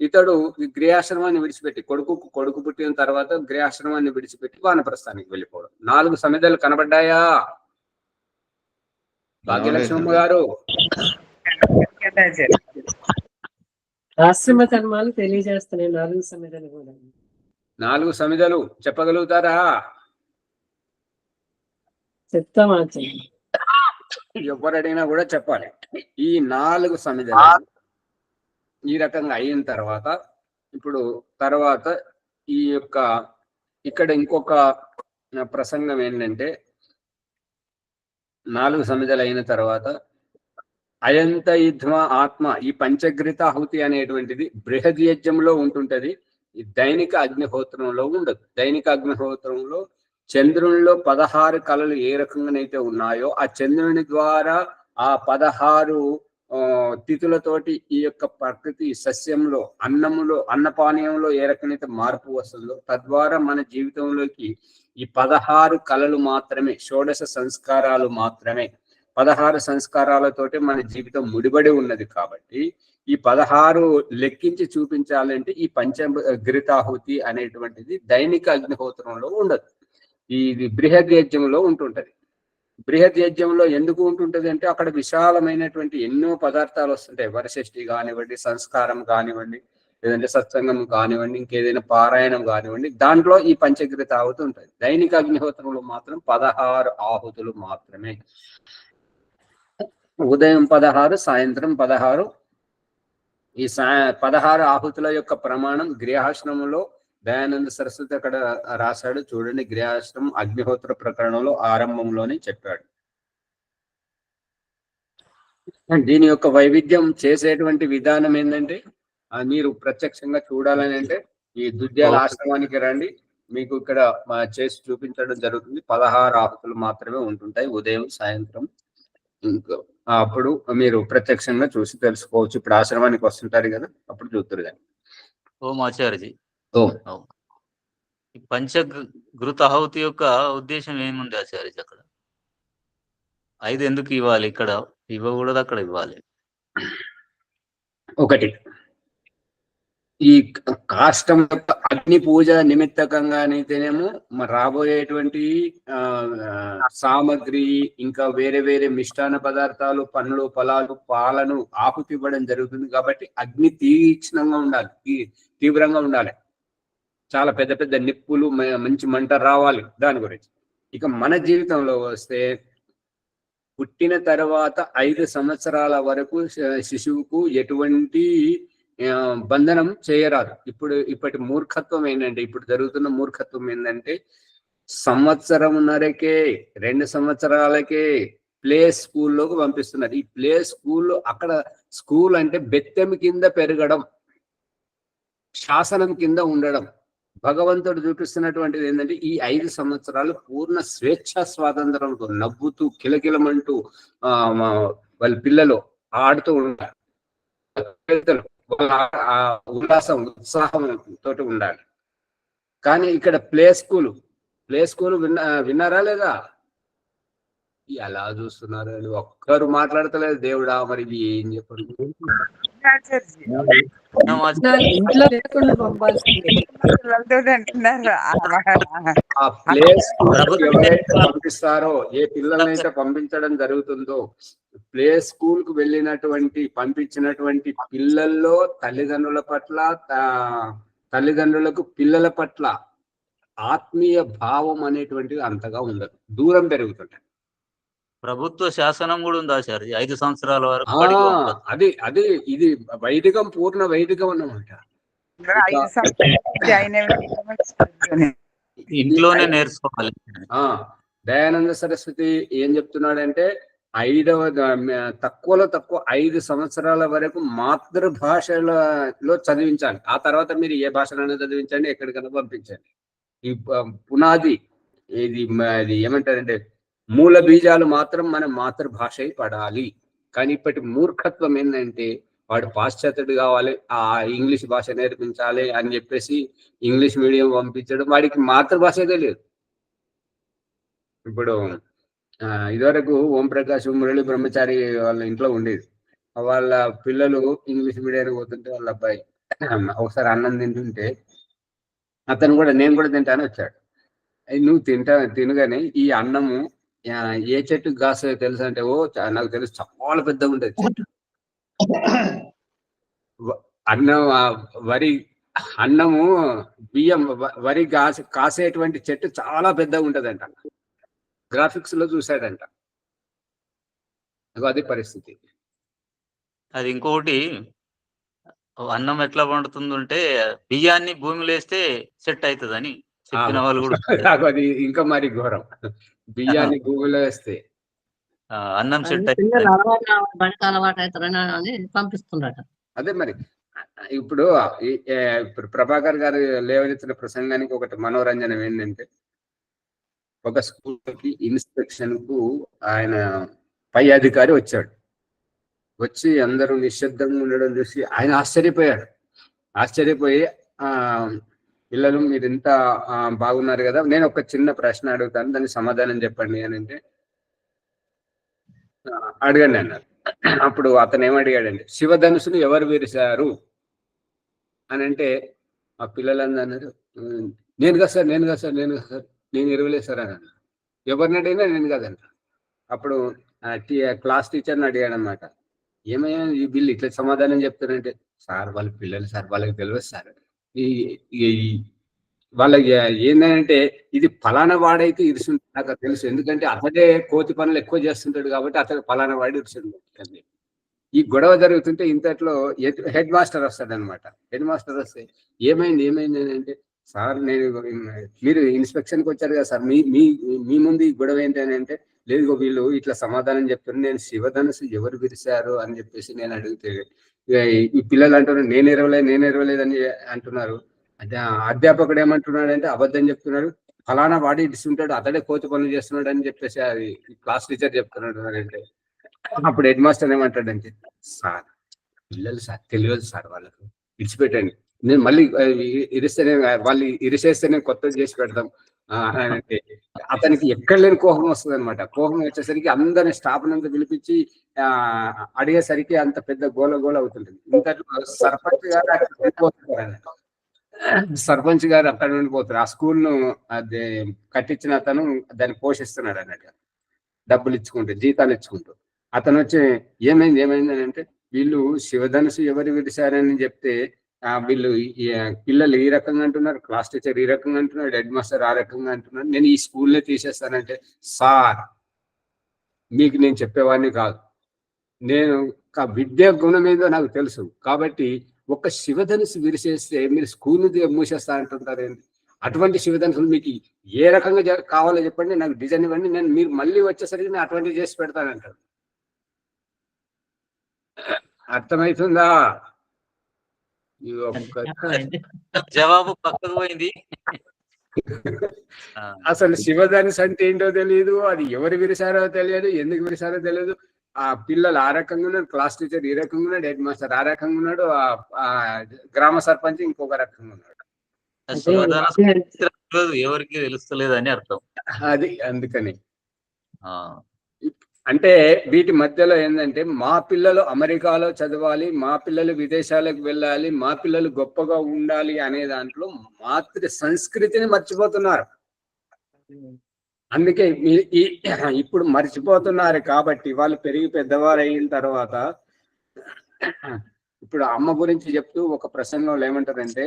ఇతడు గృహాశ్రమాన్ని విడిచిపెట్టి కొడుకు పుట్టిన తర్వాత గృహాశ్రమాన్ని విడిచిపెట్టి వానప్రస్థానికి వెళ్ళిపోవడం. 4 సమిధలు కనబడ్డాయా భాగ్యలక్ష్మమ్మ గారు? ఆశ్రమ ధర్మాలు తెలియజేస్తున్నాయి 4 సమిధలు కూడా. 4 సమిధలు చెప్పగలుగుతారా? చెప్తామా? ఎవరడిగినా కూడా చెప్పాలి. ఈ 4 సమిధలు ఈ రకంగా అయిన తర్వాత ఇప్పుడు తర్వాత ఈ యొక్క ఇక్కడ ఇంకొక ప్రసంగం ఏంటంటే 4 సమిధలు అయిన తర్వాత అయంత యుధ్మ ఆత్మ, ఈ పంచగ్రిత ఆహుతి అనేటువంటిది బృహద్ యజ్ఞంలో ఉంటుంటది, ఈ దైనిక అగ్నిహోత్రంలో ఉండదు. దైనిక అగ్నిహోత్రంలో చంద్రునిలో 16 కళలు ఏ రకంగానైతే ఉన్నాయో ఆ చంద్రుని ద్వారా ఆ 16 తిథులతోటి ఈ యొక్క ప్రకృతి సస్యంలో, అన్నములో, అన్నపానీయంలో ఏ రకమైతే మార్పు వస్తుందో తద్వారా మన జీవితంలోకి ఈ 16 కళలు మాత్రమే, షోడశ సంస్కారాలు మాత్రమే, 16 సంస్కారాలతోటి మన జీవితం ముడిపడి ఉన్నది. కాబట్టి ఈ 16 లెక్కించి చూపించాలంటే ఈ పంచగ్రితాహుతి అనేటువంటిది దైనిక అగ్నిహోత్రంలో ఉండదు, ఇది బృహద్ యజ్ఞంలో ఉంటుంటది. బృహద్ యజ్ఞంలో ఎందుకు ఉంటుంటది అంటే అక్కడ విశాలమైనటువంటి ఎన్నో పదార్థాలు వస్తుంటాయి. వరషష్ఠి కానివ్వండి, సంస్కారం కానివ్వండి, లేదంటే సత్సంగం కానివ్వండి, ఇంకేదైనా పారాయణం కానివ్వండి, దాంట్లో ఈ పంచగ్రిత ఆహుతి ఉంటుంది. దైనిక అగ్నిహోత్రంలో మాత్రం 16 ఆహుతులు మాత్రమే. ఉదయం 16, సాయంత్రం 16. ఈ 16 ఆహుతుల యొక్క ప్రమాణం గృహాశ్రమంలో దయానంద సరస్వతి అక్కడ రాశాడు చూడండి. గృహాశ్రమం అగ్నిహోత్ర ప్రకరణంలో ఆరంభంలోనే చెప్పాడు. దీని యొక్క వైవిధ్యం చేసేటువంటి విధానం ఏంటంటే మీరు ప్రత్యక్షంగా చూడాలని అంటే ఈ దుద్యాల ఆశ్రమానికి రండి, మీకు ఇక్కడ చేసి చూపించడం జరుగుతుంది. 16 ఆహుతులు మాత్రమే ఉంటుంటాయి ఉదయం సాయంత్రం. అప్పుడు మీరు ప్రత్యక్షంగా చూసి తెలుసుకోవచ్చు. ఇప్పుడు ఆశ్రమానికి వస్తుంటారు కదా, అప్పుడు చూద్దరు కానీ. ఓం ఆచార్యజీ, ఈ పంచగృత ఆహుతి యొక్క ఉద్దేశం ఏముంది ఆచార్యజీ? అక్కడ 5 ఎందుకు ఇవ్వాలి? ఇక్కడ ఇవ్వకూడదు, అక్కడ ఇవ్వాలి. ఒకటి, ఈ కాష్టం యొక్క అగ్ని పూజ నిమిత్తకంగానైతేనేమో రాబోయేటువంటి సామగ్రి, ఇంకా వేరే వేరే మిష్టాన్న పదార్థాలు, పండ్లు, ఫలాలు, పాలను ఆహుతి ఇవ్వడం జరుగుతుంది. కాబట్టి అగ్ని తీక్షణంగా ఉండాలి, తీవ్రంగా ఉండాలి. చాలా పెద్ద పెద్ద నిప్పులు, మంచి మంట రావాలి దాని గురించి. ఇక మన జీవితంలో వస్తే పుట్టిన తర్వాత 5 సంవత్సరాల వరకు శిశువుకు ఎటువంటి బంధనం చేయరాదు. ఇప్పటి మూర్ఖత్వం ఏంటంటే, ఇప్పుడు జరుగుతున్న మూర్ఖత్వం ఏంటంటే 1 సంవత్సరంన్నరకే 2 సంవత్సరాలకే ప్లే స్కూల్లోకి పంపిస్తున్నారు. ఈ ప్లే స్కూల్లో అక్కడ స్కూల్ అంటే బెత్తెం కింద పెరగడం, శాసనం కింద ఉండడం. భగవంతుడు చూపిస్తున్నటువంటిది ఏంటంటే ఈ 5 సంవత్సరాలు పూర్ణ స్వేచ్ఛా స్వాతంత్రంతో నవ్వుతూ కిలకిలమంటూ వాళ్ళ పిల్లలు ఆడుతూ ఉంటారు. వాళ్ళ ఆ ఉల్లాసం ఉత్సాహం తోటి ఉండాలి. కానీ ఇక్కడ ప్లే స్కూల్ విన్నారా లేదా? ఎలా చూస్తున్నారు అని ఒక్కరు మాట్లాడతలేదు. దేవుడా మరి ఇవి ఏం చెప్పరు. ఇంట్లో లేకుండా పంపాల్సిందే. ఆ ప్లే స్కూల్ ఎవరైతే పంపిస్తారో, ఏ పిల్లలనైతే పంపించడం జరుగుతుందో, ప్లే స్కూల్ కు వెళ్ళినటువంటి పంపించినటువంటి పిల్లల్లో తల్లిదండ్రులకు పిల్లల పట్ల ఆత్మీయ భావం అనేటువంటిది అంతగా ఉండదు, దూరం పెరుగుతుంటాయి. ప్రభుత్వ శాసనం కూడా ఉంది ఆచార్య, 5 సంవత్సరాల వరకు ఆ బడికి పంపొద్దు. అది ఇది వైదికం, పూర్ణ వైదికం అన్నమాట. ఇంట్లోనే నేర్చుకోవాలి. దయానంద సరస్వతి ఏం చెప్తున్నాడంటే, తక్కువ 5 సంవత్సరాల వరకు మాతృభాషలో చదివించాలి. ఆ తర్వాత మీరు ఏ భాషలోనే చదివించండి, ఎక్కడికైనా పంపించండి. ఈ పునాది ఇది ఏమంటారంటే మూల బీజాలు మాత్రం మన మాతృభాష పడాలి. కానీ ఇప్పటి మూర్ఖత్వం ఏంటంటే, వాడు పాశ్చాత్యుడు కావాలి, ఆ ఇంగ్లీష్ భాష నేర్పించాలి అని చెప్పేసి ఇంగ్లీష్ మీడియం పంపించడం, వాడికి మాతృభాష తెలియదు. ఇప్పుడు ఇదివరకు ఓంప్రకాష్ మురళి బ్రహ్మచారి వాళ్ళ ఇంట్లో ఉండేది. వాళ్ళ పిల్లలు ఇంగ్లీష్ మీడియానికి పోతుంటే వాళ్ళ అబ్బాయి ఒకసారి అన్నం తింటుంటే అతను కూడా నేను కూడా తింటాను వచ్చాడు. నువ్వు తినగానే ఈ అన్నము ఏ చెట్టుకు కాసో తెలుసు అంటే, ఓ నాకు తెలుసు, చాలా పెద్దగా ఉంటుంది చెట్టు. అన్నము బియ్యం వరి కాసేటువంటి చెట్టు చాలా పెద్దగా ఉంటదంట. గ్రాఫిక్స్ లో చూసాడంట. అది పరిస్థితి. అది ఇంకొకటి, అన్నం ఎట్లా పండుతుందంటే బియ్యాన్ని భూమిలో వేస్తే సెట్ అవుతుందని చెప్పిన వాళ్ళు కూడా. అది ఇంకా మరి ఘోరం. బియ్యాన్ని భూమిలో వేస్తే అన్నం సెట్ అలవాటు అవుతారని పంపిస్తున్నారట. అదే మరి. ఇప్పుడు ప్రభాకర్ గారు లేవనెత్తిన ప్రసంగానికి ఒకటి మనోరంజనం ఏంటంటే, ఒక స్కూల్కి ఇన్స్పెక్షన్ కు ఆయన పై అధికారి వచ్చాడు. వచ్చి అందరూ నిశ్శబ్దంగా ఉండడం చూసి ఆయన ఆశ్చర్యపోయి పిల్లలు మీరు ఇంత బాగున్నారు కదా, నేను ఒక చిన్న ప్రశ్న అడుగుతాను, దానికి సమాధానం చెప్పండి అని అంటే, అడగండి అన్నారు. అప్పుడు అతను ఏమడిగాడండి, శివధనుసును ఎవరు విరిశారు అని అంటే, ఆ పిల్లలందరూ అన్నారు, నేను కదా సార్ నేను ఎరువలేదు సార్ అని అన్నారు. ఎవరిని అడిగినా నేను కదంట. అప్పుడు క్లాస్ టీచర్ని అడిగాడు అనమాట, ఏమయ్యా వీళ్ళు ఇట్లా సమాధానం చెప్తారంటే, సార్ వాళ్ళ పిల్లలు సార్, వాళ్ళకి తెలియదు సార్, వాళ్ళకి ఏంటంటే ఇది ఫలానా వాడైతే ఇరుసుంటాడు నాకు తెలుసు, ఎందుకంటే అతడే కోతి పనులు ఎక్కువ చేస్తుంటాడు కాబట్టి అతడు ఫలానా వాడు ఇరుసుంటాడు. ఈ గొడవ జరుగుతుంటే ఇంతట్లో హెడ్ మాస్టర్ వస్తాడు అనమాట. హెడ్ మాస్టర్ వస్తే ఏమైంది అని అంటే, సార్ మీరు ఇన్స్పెక్షన్కి వచ్చారు కదా సార్, మీ ముందు ఈ గొడవ ఏంటి అని అంటే, లేదు వీళ్ళు ఇట్లా సమాధానం చెప్తున్నారు, నేను శివధనుసు ఎవరు విరిశారు అని చెప్పేసి నేను అడిగితే ఈ పిల్లలు అంటున్నారు నేను ఎరవలేదు అని అంటున్నారు. అంటే అధ్యాపకుడు ఏమంటున్నాడు అంటే, అబద్ధం చెప్తున్నాడు, ఫలానా వాడి ఇస్తుంటాడు, అతడే కోతి పనులు చేస్తున్నాడు అని చెప్పేసి అది క్లాస్ టీచర్ చెప్తున్నాడు అంటే, అప్పుడు హెడ్ మాస్టర్ ఏమంటాడంటే, సార్ పిల్లలు సార్ తెలియదు సార్, వాళ్ళకు విడిచిపెట్టండి, నేను మళ్ళీ వాళ్ళు ఇరిసేస్తే నేను కొత్తది చేసి పెడతాం అంటే, అతనికి ఎక్కడ లేని కోపం వస్తుంది అనమాట. కోపం వచ్చేసరికి అందరిని స్టాఫ్ అంతా పిలిపించి అడిగేసరికి అంత పెద్ద గోల అవుతుంటుంది. ఇంతట్లో సర్పంచ్ గారు అక్కడ నుండి పోతారు. ఆ స్కూల్ ను అది కట్టించిన అతను దాన్ని పోషిస్తున్నాడు అన్నట్టు, డబ్బులు ఇచ్చుకుంటూ, జీతాలు ఇచ్చుకుంటూ. అతను వచ్చి ఏమైంది అని అంటే, వీళ్ళు శివధనుసు ఎవరు విడిచారని చెప్తే వీళ్ళు పిల్లలు ఈ రకంగా అంటున్నారు, క్లాస్ టీచర్ ఈ రకంగా అంటున్నాడు, హెడ్ మాస్టర్ ఆ రకంగా అంటున్నాడు, నేను ఈ స్కూల్నే తీసేస్తానంటే, సార్ మీకు నేను చెప్పేవాడిని కాదు, నేను విద్యా గుణం ఏదో నాకు తెలుసు, కాబట్టి ఒక శివధనుసు విరిసేస్తే మీరు స్కూల్ మూసేస్తా అంటుంటారు ఏంటి? అటువంటి శివధనుసులు మీకు ఏ రకంగా కావాలో చెప్పండి, నాకు డిజైన్ ఇవ్వండి, నేను మీరు మళ్ళీ వచ్చేసరికి నేను అటువంటివి చేసి పెడతానంటారు. అర్థమవుతుందా? జవాబు పక్కకు పోయింది. అసలు శివధనుసు అంటే ఏంటో తెలియదు, అది ఎవరు విరిశారో తెలియదు, ఎందుకు విరిశారో తెలియదు. ఆ పిల్లలు ఆ రకంగా ఉన్నాడు, క్లాస్ టీచర్ ఈ రకంగా ఉన్నాడు, హెడ్ మాస్టర్ ఆ రకంగా ఉన్నాడు, ఆ గ్రామ సర్పంచ్ ఇంకొక రకంగా ఉన్నాడు. సమాధానం తెలియదు, ఎవరికి తెలుస్తలేదు అని అర్థం. అది అందుకని ఆ అంటే వీటి మధ్యలో ఏంటంటే మా పిల్లలు అమెరికాలో చదవాలి, మా పిల్లలు విదేశాలకు వెళ్ళాలి, మా పిల్లలు గొప్పగా ఉండాలి అనే దాంట్లో మాతృ సంస్కృతిని మర్చిపోతున్నారు. అందుకే ఇప్పుడు మర్చిపోతున్నారు కాబట్టి వాళ్ళు పెరిగి పెద్దవారు అయిన తర్వాత ఇప్పుడు అమ్మ గురించి చెప్తూ ఒక ప్రసంగంలో ఏమంటారంటే,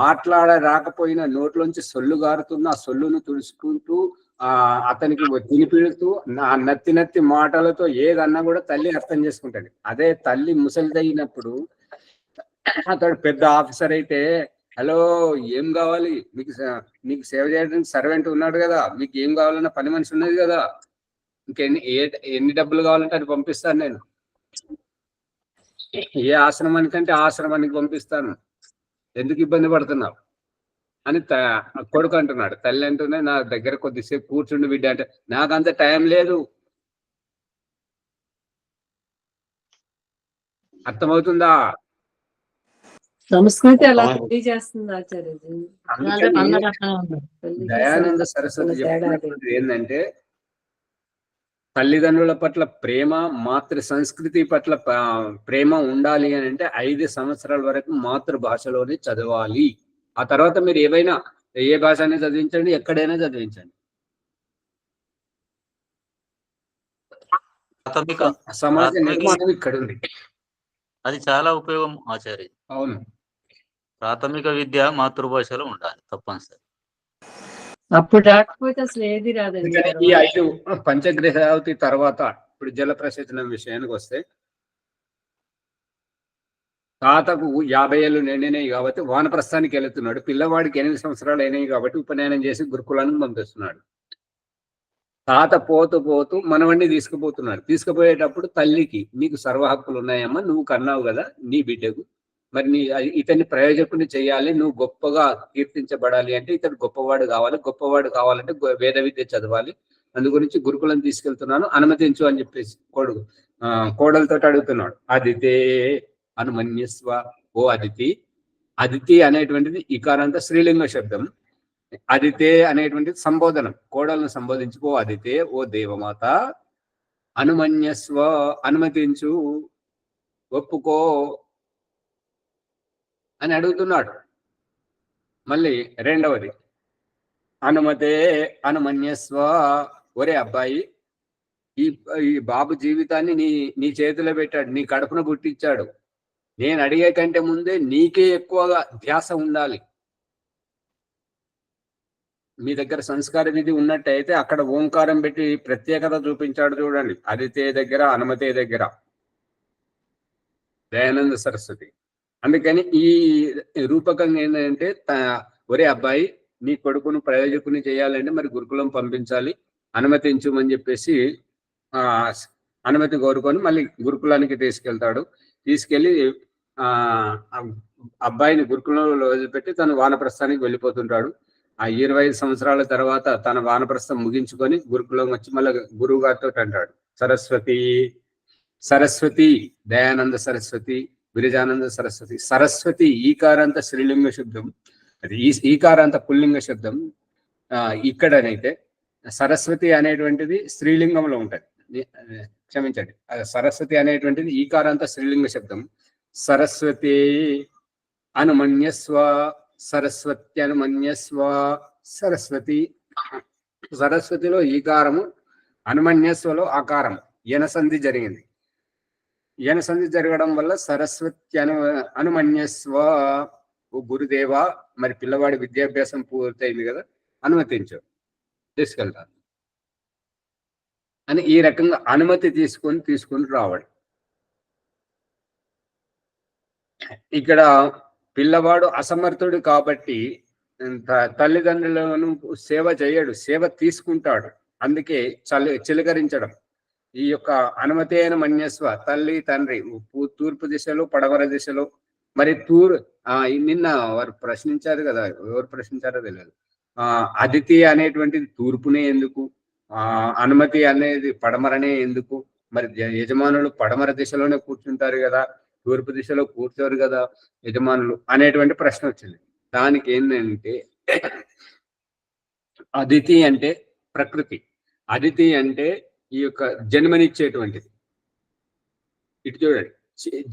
మాట్లాడ రాకపోయినా నోట్లోంచి సొల్లు గారుతున్న ఆ సొల్లును తుడుచుకుంటూ అతనికి తినిపిడుతూ నత్తి నత్తి మాటలతో ఏదన్నా కూడా తల్లి అర్థం చేసుకుంటది. అదే తల్లి ముసలిదైనప్పుడు అతడు పెద్ద ఆఫీసర్ అయితే, హలో ఏం కావాలి మీకు సేవ చేయడానికి సర్వెంట్ ఉన్నాడు కదా, మీకు ఏం కావాలన్నా పని మనిషి ఉన్నది కదా, ఎన్ని డబ్బులు కావాలంటే అది పంపిస్తాను నేను, ఏ ఆశ్రమానికంటే ఆశ్రమానికి పంపిస్తాను, ఎందుకు ఇబ్బంది పడుతున్నావు అని కొడుకు అంటున్నాడు. తల్లి అంటూనే నా దగ్గర కొద్దిసేపు కూర్చుండి బిడ్డ అంటే, నాకంత టైం లేదు. అర్థమవుతుందా? సంస్కృతి అలా తెలియజేస్తుంది ఆచార్యజీ. దయానంద సరస్వతి చెప్పినప్పుడు ఏంటంటే, తల్లిదండ్రుల పట్ల ప్రేమ, మాతృ సంస్కృతి పట్ల ప్రేమ ఉండాలి అని అంటే 5 సంవత్సరాల వరకు మాతృభాషలోనే చదవాలి. ఆ తర్వాత మీరు ఏవైనా ఏ భాష అయినా చదివించండి, ఎక్కడైనా చదివించండి. సమాజ నిర్మాణం ఇక్కడ ఉంది. అది చాలా ఉపయోగం ఆచార్య. అవును, ప్రాథమిక విద్య మాతృభాషలో ఉండాలి తప్పనిసరి. అప్పుడు రాకపోతే అసలు ఏది రాదండి. ఈ 5 పంచగ్రహావతి తర్వాత ఇప్పుడు జల ప్రసేచనం విషయానికి వస్తే, తాతకు 50 ఏళ్ళు నిండినాయి కాబట్టి వానప్రస్థానికి వెళుతున్నాడు. పిల్లవాడికి 8 సంవత్సరాలు అయినాయి కాబట్టి ఉపనయనం చేసి గురుకులానికి పంపిస్తున్నాడు. తాత పోతూ పోతూ మనవణ్ణి తీసుకుపోతున్నాడు. తీసుకుపోయేటప్పుడు తల్లికి, నీకు సర్వ హక్కులు ఉన్నాయమ్మా, నువ్వు కన్నావు కదా నీ బిడ్డకు, మరి ఇతన్ని ప్రయోజకుని చేయాలి, నువ్వు గొప్పగా కీర్తించబడాలి అంటే ఇతడు గొప్పవాడు కావాలి, గొప్పవాడు కావాలంటే వేద విద్య చదవాలి, అందు గురించి గురుకులం తీసుకెళ్తున్నాను, అనుమతించు అని చెప్పేసి కోడలతో అడుగుతున్నాడు. అదితే అనుమన్యస్వ, ఓ అదితి. అదితి అనేటువంటిది ఇకారాంత స్త్రీలింగ శబ్దం. అదితే అనేటువంటిది సంబోధనం, కోడలను సంబోధించుకో అదితే, ఓ దేవమాత, అనుమన్యస్వ అనుమతించు, ఒప్పుకో అని అడుగుతున్నాడు. మళ్ళీ రెండవది అనుమతే అనుమన్యస్వ, ఒరే అబ్బాయి, ఈ బాబు జీవితాన్ని నీ చేతిలో పెట్టాడు, నీ కడుపున పుట్టించాడు, నేను అడిగే కంటే ముందే నీకే ఎక్కువగా ధ్యాస ఉండాలి. మీ దగ్గర సంస్కార విధి ఉన్నట్టయితే అక్కడ ఓంకారం పెట్టి ప్రత్యేకత చూపించాడు చూడండి, అదితే దగ్గర అనుమతే దగ్గర, దయానంద సరస్వతి. అందుకని ఈ రూపకంగా ఏంటంటే, ఒరే అబ్బాయి, నీ కొడుకును ప్రయోజకుని చేయాలంటే మరి గురుకులం పంపించాలి, అనుమతించమని చెప్పేసి అనుమతి కోరుకొని మళ్ళీ గురుకులానికి తీసుకెళ్తాడు. తీసుకెళ్ళి అబ్బాయిని గురుకులంలో వదిలిపెట్టి తను వానప్రస్థానికి వెళ్ళిపోతుంటాడు. ఆ 25 సంవత్సరాల తర్వాత తన వానప్రస్థం ముగించుకొని గురుకులం వచ్చి మళ్ళీ గురువు గారితో అంటాడు, సరస్వతి సరస్వతి, దయానంద సరస్వతి, విరజానంద సరస్వతి. సరస్వతి ఈకారాంత స్త్రీలింగ శబ్దం, అది ఈకారాంత పుల్లింగ శబ్దం. ఇక్కడనైతే సరస్వతి అనేటువంటిది స్త్రీలింగంలో ఉంటది, క్షమించండి, సరస్వతి అనేటువంటిది ఈకారాంత స్త్రీలింగ శబ్దం. సరస్వతి అనుమన్యస్వ, సరస్వతి అనుమన్యస్వ, సరస్వతి. సరస్వతిలో ఈకారము, అనుమన్యస్వలో ఆకారం, యనసంధి జరిగింది. యనసంధి జరగడం వల్ల సరస్వతి అనుమన్యస్వ, గురుదేవ, మరి పిల్లవాడి విద్యాభ్యాసం పూర్తయింది కదా, అనుమతించు, తీసుకెళ్తాను అని ఈ రకంగా అనుమతి తీసుకొని రావడం. ఇక్కడ పిల్లవాడు అసమర్థుడు కాబట్టి తల్లిదండ్రులను సేవ చేయడు, సేవ తీసుకుంటాడు. అందుకే చిలకరించడం. ఈ యొక్క అనుమతి అయిన మన్యస్వ, తల్లి తండ్రి తూర్పు దిశలో పడమర దిశలో, మరి నిన్న వారు ప్రశ్నించారు కదా, ఎవరు ప్రశ్నించారో తెలియదు, అదితి అనేటువంటిది తూర్పునే ఎందుకు, అనుమతి అనేది పడమరనే ఎందుకు మరి యజమానులు పడమర దిశలోనే కూర్చుంటారు కదా, తూర్పు దిశలో కూర్చోరు కదా యజమానులు అనేటువంటి ప్రశ్న వచ్చింది. దానికి ఏంటంటే అదితి అంటే ప్రకృతి, అదితి అంటే ఈ యొక్క జన్మనిచ్చేటువంటిది. ఇటు చూడండి,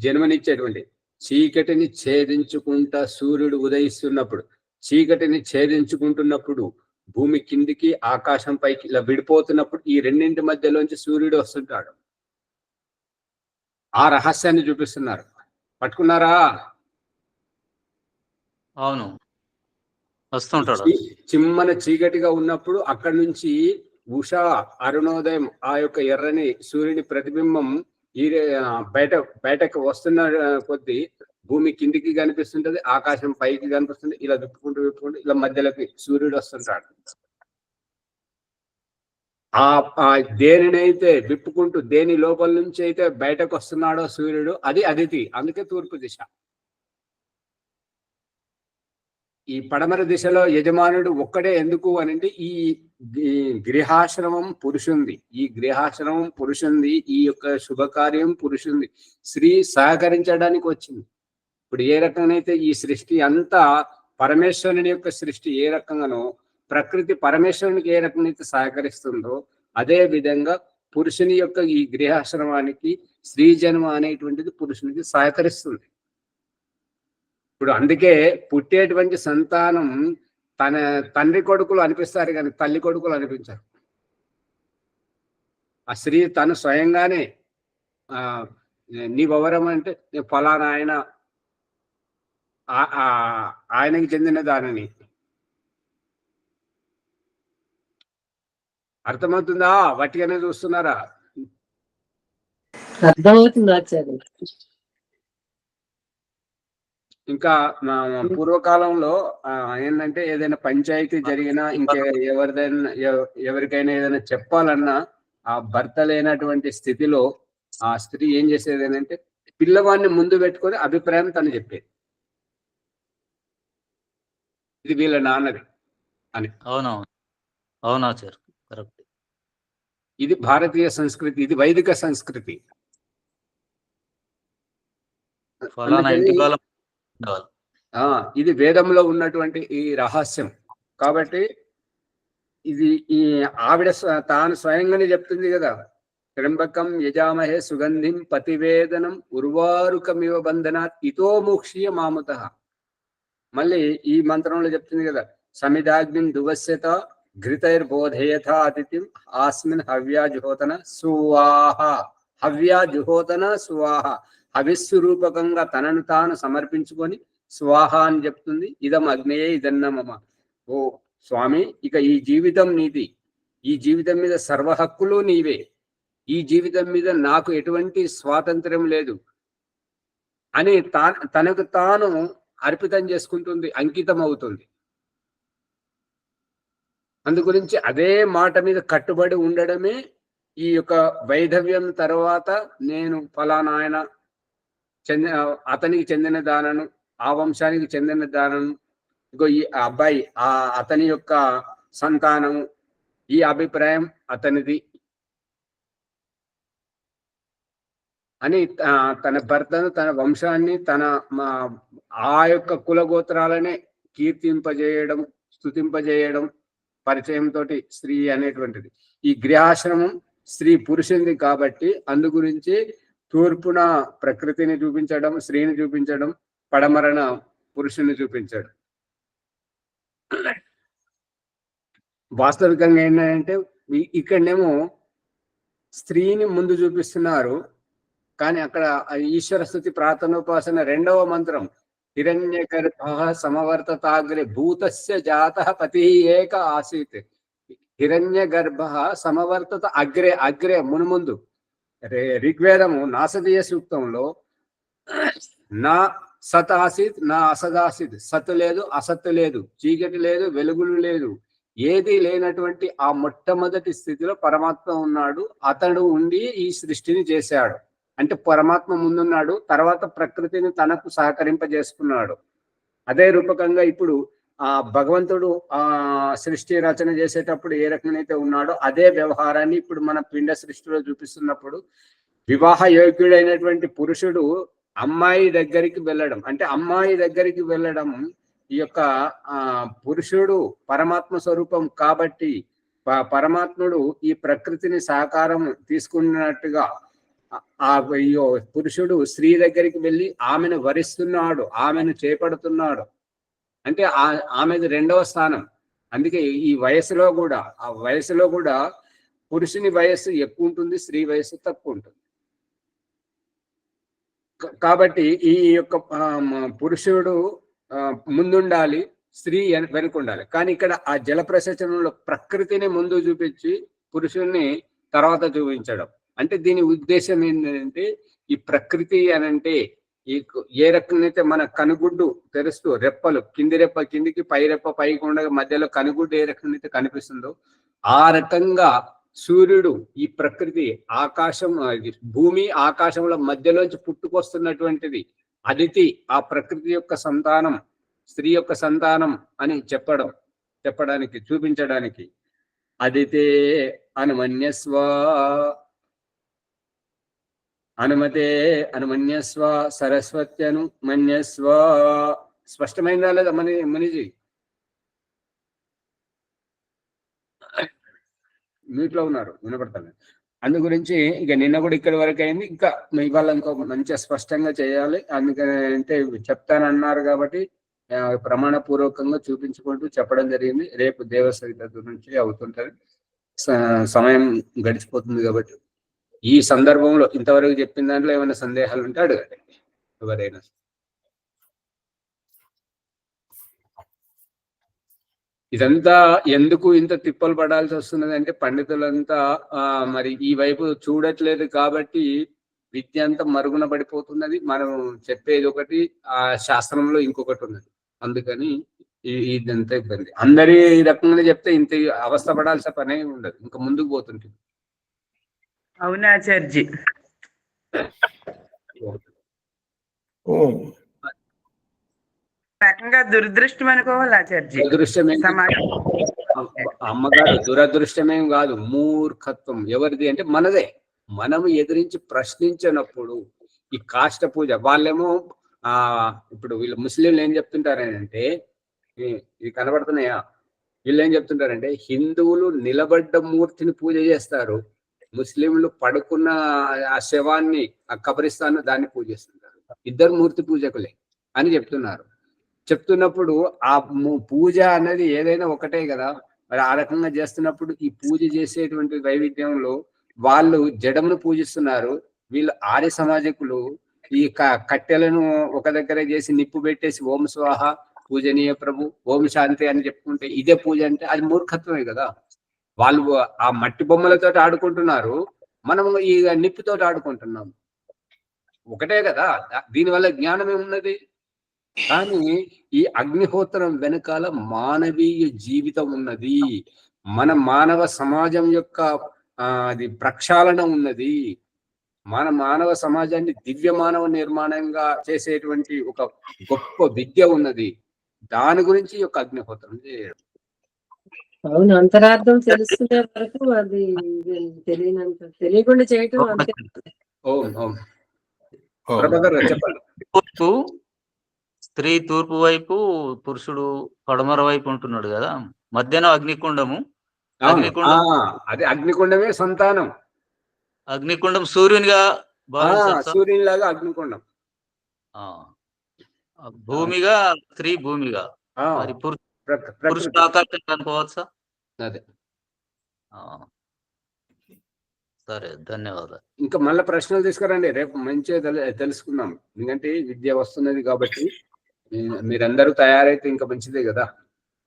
జన్మనిచ్చేటువంటి చీకటిని ఛేదించుకుంటా సూర్యుడు ఉదయిస్తున్నప్పుడు, చీకటిని ఛేదించుకుంటున్నప్పుడు భూమి కిందికి ఆకాశం పైకి ఇలా విడిపోతున్నప్పుడు ఈ రెండింటి మధ్యలోంచి సూర్యుడు వస్తుంటాడు. ఆ రహస్యాన్ని చూపిస్తున్నారు. పట్టుకున్నారా? అవును, వస్తుంటాడు. చిమ్మన చీకటిగా ఉన్నప్పుడు అక్కడి నుంచి ఉషా అరుణోదయం ఆ యొక్క ఎర్రని సూర్యుని ప్రతిబింబం ఈ బయటకు వస్తున్న కొద్దీ భూమి కిందికి కనిపిస్తుంటది, ఆకాశం పైకి కనిపిస్తుంది. ఇలా విప్పుకుంటూ ఇలా మధ్యలోకి సూర్యుడు వస్తుంటాడు. ఆ దేనినైతే విప్పుకుంటూ దేని లోపల నుంచి అయితే బయటకు వస్తున్నాడో సూర్యుడు, అది అదితి. అందుకే తూర్పు దిశ. ఈ పడమర దిశలో యజమానుడు ఒక్కడే ఎందుకు అనంటే ఈ గృహాశ్రమం పురుషుంది, ఈ గృహాశ్రమం పురుషుంది, ఈ యొక్క శుభకార్యం పురుషుంది. స్త్రీ సహకరించడానికి వచ్చింది. ఇప్పుడు ఏ రకంగానైతే ఈ సృష్టి అంతా పరమేశ్వరుని యొక్క సృష్టి ఏ రకంగానో ప్రకృతి పరమేశ్వరునికి ఏ రకంగా అయితే సహకరిస్తుందో అదే విధంగా పురుషుని యొక్క ఈ గృహాశ్రమానికి స్త్రీ జన్మ అనేటువంటిది పురుషునికి సహకరిస్తుంది. ఇప్పుడు అందుకే పుట్టేటువంటి సంతానం తన తండ్రి కొడుకులు అనిపిస్తారు కానీ తల్లి కొడుకులు అనిపించారు. ఆ స్త్రీ తను స్వయంగానే నీవెవరం అంటే నేను ఫలానా ఆయనకి చెందిన దానిని. అర్థమవుతుందా? వట్టిగానే చూస్తున్నారా? అర్థమవుతుంది ఆచార్య. ఇంకా పూర్వకాలంలో ఏంటంటే ఏదైనా పంచాయతీ జరిగినా ఇంకా ఎవరికైనా ఏదైనా చెప్పాలన్నా ఆ భర్త లేనటువంటి స్థితిలో ఆ స్త్రీ ఏం చేసేది ఏంటంటే పిల్లవాడిని ముందు పెట్టుకొని అభిప్రాయం తను చెప్పేది, ఇది వీళ్ళ నాన్నది అని. అవునవును, అవునా సార్, కరెక్ట్. ఇది భారతీయ సంస్కృతి, ఇది వైదిక సంస్కృతి. ఇది వేదంలో ఉన్నటువంటి ఈ రహస్యం. కాబట్టి ఇది ఈ ఆవిడ తాను స్వయంగానే చెప్తుంది కదా, త్ర్యంబకం యజామహే సుగంధిం పతివేదనం ఉర్వారుకమివ బంధనాత్ ఇతో మోక్షీయ మామతః. మళ్ళీ ఈ మంత్రంలో చెప్తుంది కదా, సమిదాగ్నిం దువస్యత ఘృతైర్బోధయథ అతిథిం ఆస్మిన్ హవ్యాజుహోతన సువాహ. హవ్యాజుహోతన సువాహ. హవిస్వరూపకంగా తనను తాను సమర్పించుకొని స్వాహ అని చెప్తుంది. ఇదం అగ్నేయే ఇదన్న మమ. ఓ స్వామి, ఇక ఈ జీవితం నీది, ఈ జీవితం మీద సర్వ హక్కులు నీవే, ఈ జీవితం మీద నాకు ఎటువంటి స్వాతంత్ర్యం లేదు అని తనకు తాను అర్పితం చేసుకుంటుంది, అంకితం అవుతుంది. అందుగురించి అదే మాట మీద కట్టుబడి ఉండడమే ఈ యొక్క వైధవ్యం. తర్వాత నేను ఫలానా ఆయన అతనికి చెందిన దానను, ఆ వంశానికి చెందిన దానను, ఇంకో ఈ అబ్బాయి అతని యొక్క సంతానము, ఈ అభిప్రాయం అతనిది అని తన భర్తను, తన వంశాన్ని, ఆ యొక్క కులగోత్రాలనే కీర్తింపజేయడం, స్తుతింపజేయడం పరిచయంతో స్త్రీ అనేటువంటిది. ఈ గృహాశ్రమం స్త్రీ పురుషుంది కాబట్టి అందు గురించి తూర్పున ప్రకృతిని చూపించడం, స్త్రీని చూపించడం, పడమరన పురుషుని చూపించడం. వాస్తవికంగా ఏంటంటే ఇక్కడనేమో స్త్రీని ముందు చూపిస్తున్నారు, కానీ అక్కడ ఈశ్వర స్తుతి ప్రార్థనోపాసన 2వ మంత్రం హిరణ్యగర్భః సమవర్తతాగ్రే భూతస్య జాతః పతిః ఏక ఆసీత్. హిరణ్యగర్భః సమవర్తత అగ్రే, అగ్రే మునుముందు. ఋగ్వేదము నాసదీయ సూక్తంలో నా సత్ ఆసీత్ నా అసదాసీత్, సత్తు లేదు అసత్తు లేదు, చీకటి లేదు వెలుగులు లేదు, ఏది లేనటువంటి ఆ మొట్టమొదటి స్థితిలో పరమాత్మ ఉన్నాడు. అతడు ఉండి ఈ సృష్టిని చేశాడు. అంటే పరమాత్మ ముందున్నాడు, తర్వాత ప్రకృతిని తనకు సహకరింపజేసుకున్నాడు. అదే రూపకంగా ఇప్పుడు ఆ భగవంతుడు ఆ సృష్టి రచన చేసేటప్పుడు ఏ రకంగా ఉన్నాడో అదే వ్యవహారాన్ని ఇప్పుడు మన పిండ సృష్టిలో చూపిస్తున్నప్పుడు వివాహ యోగ్యుడైనటువంటి పురుషుడు అమ్మాయి దగ్గరికి వెళ్ళడం అంటే అమ్మాయి దగ్గరికి వెళ్ళడం ఈ యొక్క పురుషుడు పరమాత్మ స్వరూపం కాబట్టి పరమాత్ముడు ఈ ప్రకృతిని సాకారం తీసుకున్నట్టుగా ఆ పురుషుడు స్త్రీ దగ్గరికి వెళ్ళి ఆమెను వరిస్తున్నాడు, ఆమెను చేపడుతున్నాడు. అంటే ఆమెది రెండవ స్థానం. అందుకే ఈ వయసులో కూడా ఆ వయసులో కూడా పురుషుని వయస్సు ఎక్కువ ఉంటుంది, స్త్రీ వయస్సు తక్కువ ఉంటుంది. కాబట్టి ఈ యొక్క పురుషుడు ముందుండాలి, స్త్రీ వెనుక ఉండాలి. కానీ ఇక్కడ ఆ జల ప్రసచనంలో ప్రకృతిని ముందు చూపించి పురుషుణ్ణి తర్వాత చూపించడం అంటే దీని ఉద్దేశం ఏంటంటే ఈ ప్రకృతి అనంటే ఏ రకంగా అయితే మన కనుగుడ్డు తెరుస్తూ రెప్పలు కింది రెప్ప కిందికి పై రెప్ప పైకి ఉండగా మధ్యలో కనుగుడ్డు ఏ రకంగా అయితే కనిపిస్తుందో ఆ రకంగా సూర్యుడు ఈ ప్రకృతి ఆకాశం భూమి ఆకాశంలో మధ్యలోంచి పుట్టుకొస్తున్నటువంటిది అదితి ఆ ప్రకృతి యొక్క సంతానం, స్త్రీ యొక్క సంతానం అని చెప్పడానికి చూపించడానికి అదితే అనుమన్యస్వ అనుమతే అనుమన్యస్వ సరస్వత్యను మన్యస్వ. స్పష్టమైందా లేదా మునిజీ? మీట్లో ఉన్నారు, వినపడతాను. అందు గురించి ఇక నిన్న కూడా ఇక్కడి వరకు అయింది. ఇంకా ఇవాళ ఇంకో మంచిగా స్పష్టంగా చేయాలి. అందుకని అంటే చెప్తానన్నారు కాబట్టి ప్రమాణపూర్వకంగా చూపించుకుంటూ చెప్పడం జరిగింది. రేపు దేవసవిత నుంచి అవుతుంటది, సమయం గడిచిపోతుంది కాబట్టి ఈ సందర్భంలో ఇంతవరకు చెప్పిన దాంట్లో ఏమైనా సందేహాలు ఉంటే అడగండి ఎవరైనా. ఇదంతా ఎందుకు ఇంత తిప్పలు పడాల్సి వస్తున్నది అంటే పండితులంతా మరి ఈ వైపు చూడట్లేదు కాబట్టి విద్య అంతా మరుగున పడిపోతున్నది. మనం చెప్పేది ఒకటి, ఆ శాస్త్రంలో ఇంకొకటి ఉన్నది. అందుకని ఇదంతా ఇబ్బంది. అందరి రకంగా చెప్తే ఇంత అవస్థ పడాల్సిన పనే ఉండదు, ఇంకా ముందుకు పోతుంటుంది. అవునాచార్జీ. రకంగా దురదృష్టం అనుకోవాలి ఆచార్జీ. దురదృష్టమే అమ్మగారు, దురదృష్టమేం కాదు, మూర్ఖత్వం. ఎవరిది అంటే మనదే. మనము ఎదిరించి ప్రశ్నించినప్పుడు ఈ కాష్ట పూజ వాళ్ళేమో ఇప్పుడు వీళ్ళు ముస్లింలు ఏం చెప్తుంటారంటే, ఇది కనబడుతున్నాయా, వీళ్ళు ఏం చెప్తుంటారంటే హిందువులు నిలబడ్డ మూర్తిని పూజ చేస్తారు, ముస్లింలు పడుకున్న ఆ శవాన్ని ఆ కబరిస్తాను దాన్ని పూజిస్తుంటారు. ఇద్దరు మూర్తి పూజకులే అని చెప్తున్నప్పుడు ఆ పూజ అనేది ఏదైనా ఒకటే కదా. మరి ఆ రకంగా చేస్తున్నప్పుడు ఈ పూజ చేసేటువంటి వైవిధ్యంలో వాళ్ళు జడమును పూజిస్తున్నారు, వీళ్ళు ఆర్య సమాజకులు ఈ కట్టెలను ఒక దగ్గర చేసి నిప్పు పెట్టేసి ఓం స్వాహ పూజనీయ ప్రభు ఓం శాంతి అని చెప్పుకుంటే ఇదే పూజ అంటే అది మూర్ఖత్వమే కదా. వాళ్ళు ఆ మట్టి బొమ్మలతో ఆడుకుంటున్నారు, మనం ఈ నిప్పుతో ఆడుకుంటున్నాం, ఒకటే కదా. దీనివల్ల జ్ఞానం ఏమున్నది? కానీ ఈ అగ్నిహోత్రం వెనకాల మానవీయ జీవితం ఉన్నది, మన మానవ సమాజం యొక్క అది ప్రక్షాళన ఉన్నది, మన మానవ సమాజాన్ని దివ్య మానవ నిర్మాణంగా చేసేటువంటి ఒక గొప్ప విద్య ఉన్నది. దాని గురించి యొక్క అగ్నిహోత్రం చేయడం. అవును, అంతరార్థం తెలుసుకునే వరకు అది తెలియకుండా చేయటం అంతే. చెప్పండి. స్త్రీ తూర్పు వైపు, పురుషుడు పడమర వైపు ఉంటున్నాడు కదా, మధ్యాహ్నం అగ్నికుండము. అది అగ్నికుండమే సంతానం. అగ్నికుండం సూర్యునిగా సూర్యునిలాగా అగ్నికుండం, భూమిగా స్త్రీ భూమిగా, మరి పురుషుడు ఆకాశం అనుకోవచ్చా? అదే. సరే, ధన్యవాదాలు. ఇంకా మళ్ళీ ప్రశ్నలు తీసుకురండి, రేపు మంచిగా తెలుసుకుందాం. ఎందుకంటే విద్య వస్తున్నది కాబట్టి మీరందరూ తయారైతే ఇంకా మంచిదే కదా,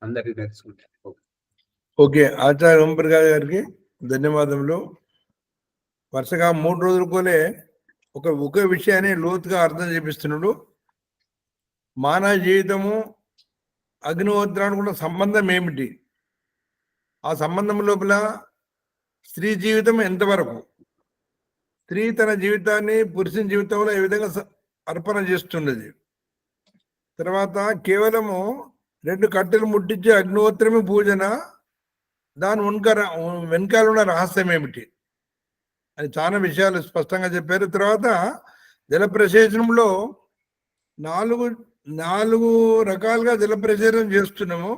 అందరికి తెలుసుకుంటారు. ఓకే, ఆచార్య ఓంప్రకాష్ గారికి ధన్యవాదములు. వరుసగా 3 రోజులకోలే ఒక విషయాన్ని లోతుగా అర్థం చేపిస్తున్నాడు. మానవ జీవితము అగ్నిహోత్రానికి ఉన్న సంబంధం ఏమిటి, ఆ సంబంధం లోపల స్త్రీ జీవితం ఎంతవరకు, స్త్రీ తన జీవితాన్ని పురుషుని జీవితంలో ఏ విధంగా అర్పణ చేస్తున్నది, తర్వాత కేవలము 2 కట్టెలు ముట్టించి అగ్నిహోత్రమే పూజన, దాని వెనకాల ఉన్న రహస్యం ఏమిటి అని చాలా విషయాలు స్పష్టంగా చెప్పారు. తర్వాత జలప్రసేచనంలో 4 రకాలుగా జలప్రసేచనం చేస్తున్నాము.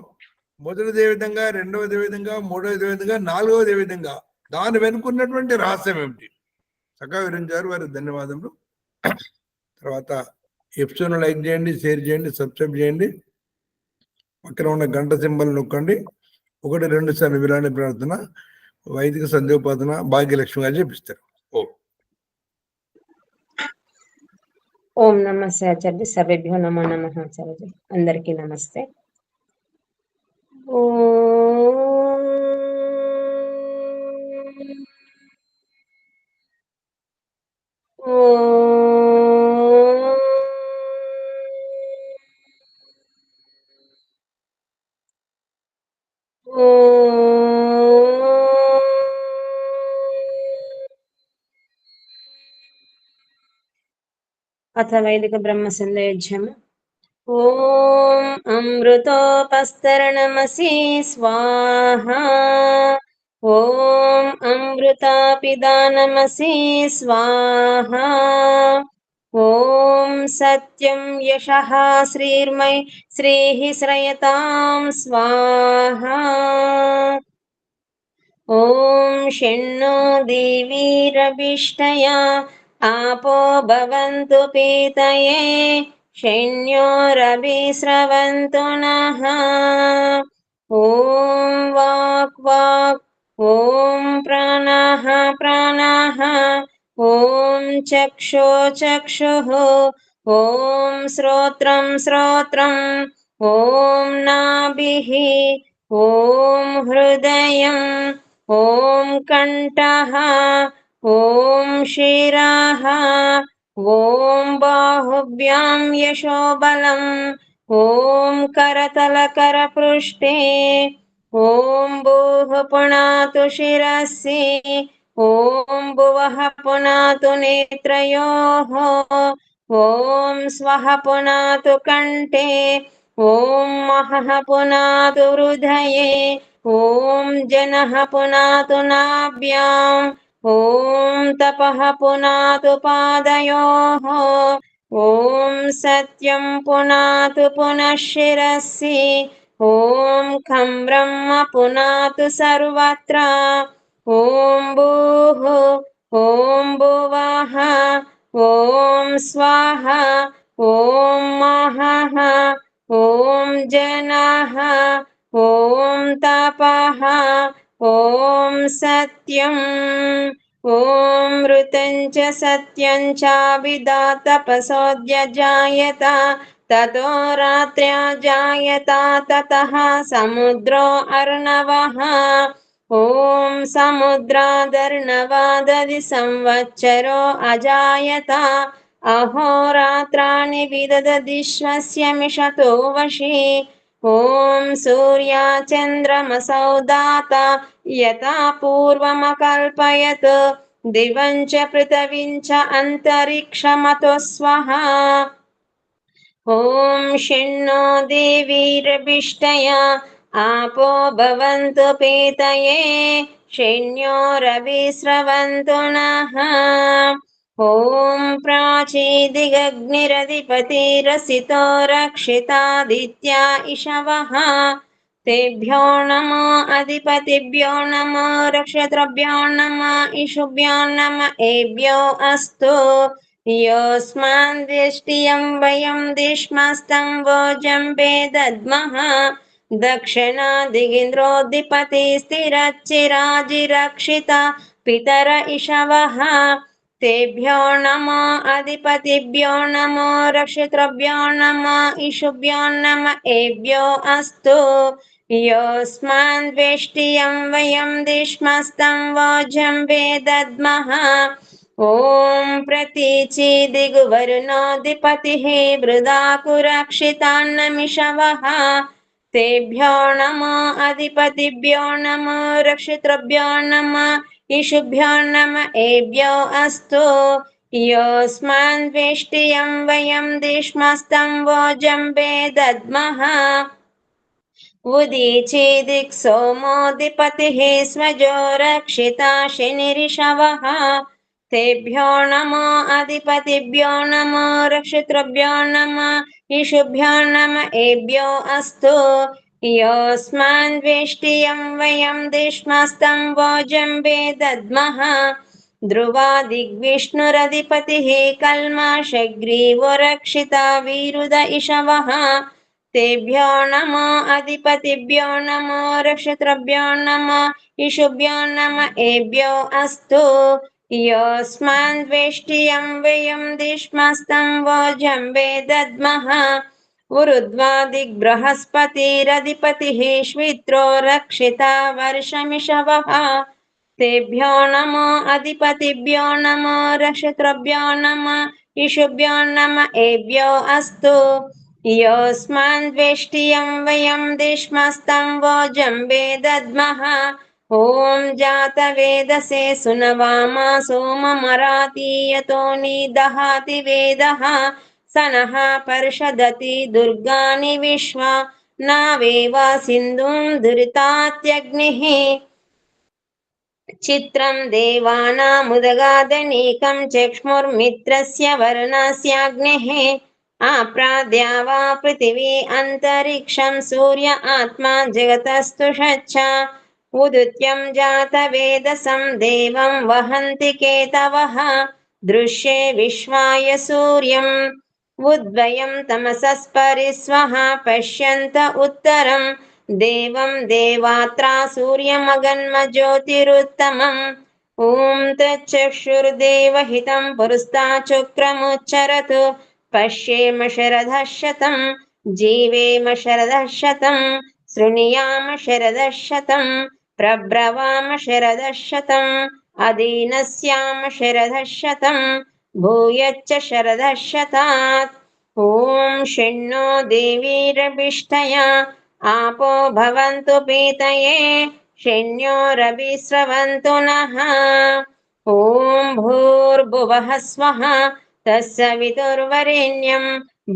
మొదటిది ఏ విధంగా, రెండవది ఏ విధంగా, మూడవది ఏ విధంగా, నాలుగవది ఏ విధంగా, దాని వెనుకున్నటువంటి రహస్యం ఏమిటి చక్కగా వివరించారు. వారికి ధన్యవాదములు. తర్వాత ఎపిసోడ్ లైక్ చేయండి, షేర్ చేయండి, సబ్స్క్రైబ్ చేయండి, పక్కన ఉన్న గంట సింబల్ నొక్కండి. 1-2 సార్లు విరాళి ప్రార్థన, వైదిక సంధ్యోపాసన భాగ్యలక్ష్మి గారు చేపిస్తారు. ఓం నమస్తే ఆచార్య. సర్వేభ్యో నమో నమః ఆచార్య. అందరికీ నమస్తే. అథ వైదిక బ్రహ్మ సందేహ్యము. ఓం అమృతోపస్తరణమసి స్వాహా. ఓం అమృతాపిదానమసి స్వాహా. ఓం సత్యం యశః శ్రీర్మై శ్రీః శ్రయతాం స్వాహా. ఓం షణ్ణో దేవీరభిష్టయా आपो भवन्तु पीतये शन्योरभिस्रवन्तु नः. ॐ वाक् वाक्, ॐ प्राणः प्राणः, ॐ चक्षो चक्षुः, ॐ श्रोत्रं श्रोत्रम्, ॐ नाभिः, ॐ हृदयम्, ॐ कण्ठः, ॐ शिरः, ॐ बाहुभ्यां यशोबलम्, ॐ करतलकरपृष्ठे, ॐ भूः पुनातु शिरसि, ॐ भुवः पुनातु नेत्रयोः, ॐ स्वः पुनातु कण्ठे, ॐ महः पुनातु हृदये, ॐ जनः पुनातु नाभ्याम्, ॐ तपः पुनातु पादयोः, ॐ सत्यं पुनातु पुनः शिरसि, ॐ खं ब्रह्म पुनातु सर्वत्र, ॐ भूः, ॐ भुवः, ॐ स्वाहा, ॐ महः, ॐ जनः, ॐ तपः, ॐ सत्यम्, ॐ मृतं च सत्यं च विदातपसोऽद्यजायत, ततो रात्र्या जायत, ततः समुद्रो अर्णवः, ॐ समुद्रादर्णवादधि संवत्सरो अजायत, अहोरात्राणि विदधदिश्वस्य मिषतो वशि, ॐ सूर्याचन्द्रमसौ दाता यथा पूर्वमकल्पयत्, दिवं च पृथिवीं च अन्तरिक्षमतो स्वः. ॐ शन्नो देवीरभिष्टया आपो भवन्तु पीतये शन्योरभिस्रवन्तु नः. ॐ प्राचीदिगग्निरधिपतिरसितो रक्षितादित्या इषवः, तेभ्यो नमो अधिपतिभ्यो नमो रक्षत्रभ्यो नमः इषुभ्यो नमः एभ्यो अस्तु. योऽस्मान् दिष्टियं वयं दिश्मस्तं वोजम्बे दद्मः, दक्षिणादिगिन्द्रोऽधिपति स्थिरच्चिराजिरक्षिता पितर इषवः, तेभ्यो नमो अधिपतिभ्यो नमो रक्षत्रभ्यो नमः इषुभ्यो नमः एभ्यो अस्तु. योऽस्मान् वेष्टियं वयं दिश्मस्तं वोजम्बे दद्मः, ॐ प्रतीचि दिगुवर्णोऽधिपतिः वृदाकुरक्षितान्नमिषवः, तेभ्यो नमो अधिपतिभ्यो नमो रक्षत्रभ्यो नमः इषुभ्यो नमः एभ्यो अस्तु. योऽस्मान् वेष्टियं वयं दिश्मस्तं वोजम्बे दद्मः, उदीचीदिक् सोमोऽधिपतिः स्वजो रक्षिता शनिरिषवः तेभ्यो नमो अधिपतिभ्यो नमो रक्षितृभ्यो नमः ईशुभ्यो नम एभ्यो अस्तु योऽस्मान् वेष्टियं वयं दिश्मस्तं वोजम्बे दद्मः ध्रुवादिग्विष्णुरधिपतिः कल्माषग्रीवो रक्षिता वीरुद इषवः तेभ्यो नमो अधिपतिभ्यो नमो रक्षितृभ्यो नमः ईशुभ्यो नम एभ्यो अस्तु योऽस्मान् वेष्टियं वयं दिश्मस्तं वोजम्बे दद्मः उरुध्वादिग्बृहस्पतिरधिपतिः श्वित्रो रक्षिता वर्षमिषवः तेभ्यो नमो अधिपतिभ्यो नमो रक्षितृभ्यो नमः ईशुभ्यो नम एभ्यो अस्तु योऽस्मान् वेष्टियं वयं दिश्मस्तं वोजम्बे दद्मः ॐ जातवेदसे सुनवामा सोममरातीयतो निदहाति वेदः स नः पर्षदति दुर्गानि विश्वा नावेवा सिन्धुं दुरितात्यग्निः चित्रं देवानामुदगादनीकं चक्ष्मुर्मित्रस्य वर्णस्याग्नेः आप्राद्या वा पृथिवी अन्तरिक्षं सूर्य आत्मा जगतस्तुषच्छा उदुत्यं जातवेदसं देवं वहन्ति केतवः दृश्ये विश्वाय सूर्यम् उद्वयं तमसस्परिस्वः पश्यन्त उत्तरं देवं देवात्रा सूर्यमगन्मज्योतिरुत्तमम् ॐ तच्चक्षुर्देवहितं पुरस्ताचक्रमुच्चरतु पश्येम शरदः शतं जीवेम शरदः शतं शृणुयाम शरदः शतं प्रब्रवाम शरदः शतम् अदीनस्याम शरदः शतं भूयच्च शरदः शतात् ॐ शन्नो देवीरभिष्टया आपो भवन्तु पीतये शन्योरभिस्रवन्तु नः ॐ भूर्भुवः स्वः तत्सवितुर्वरेण्यं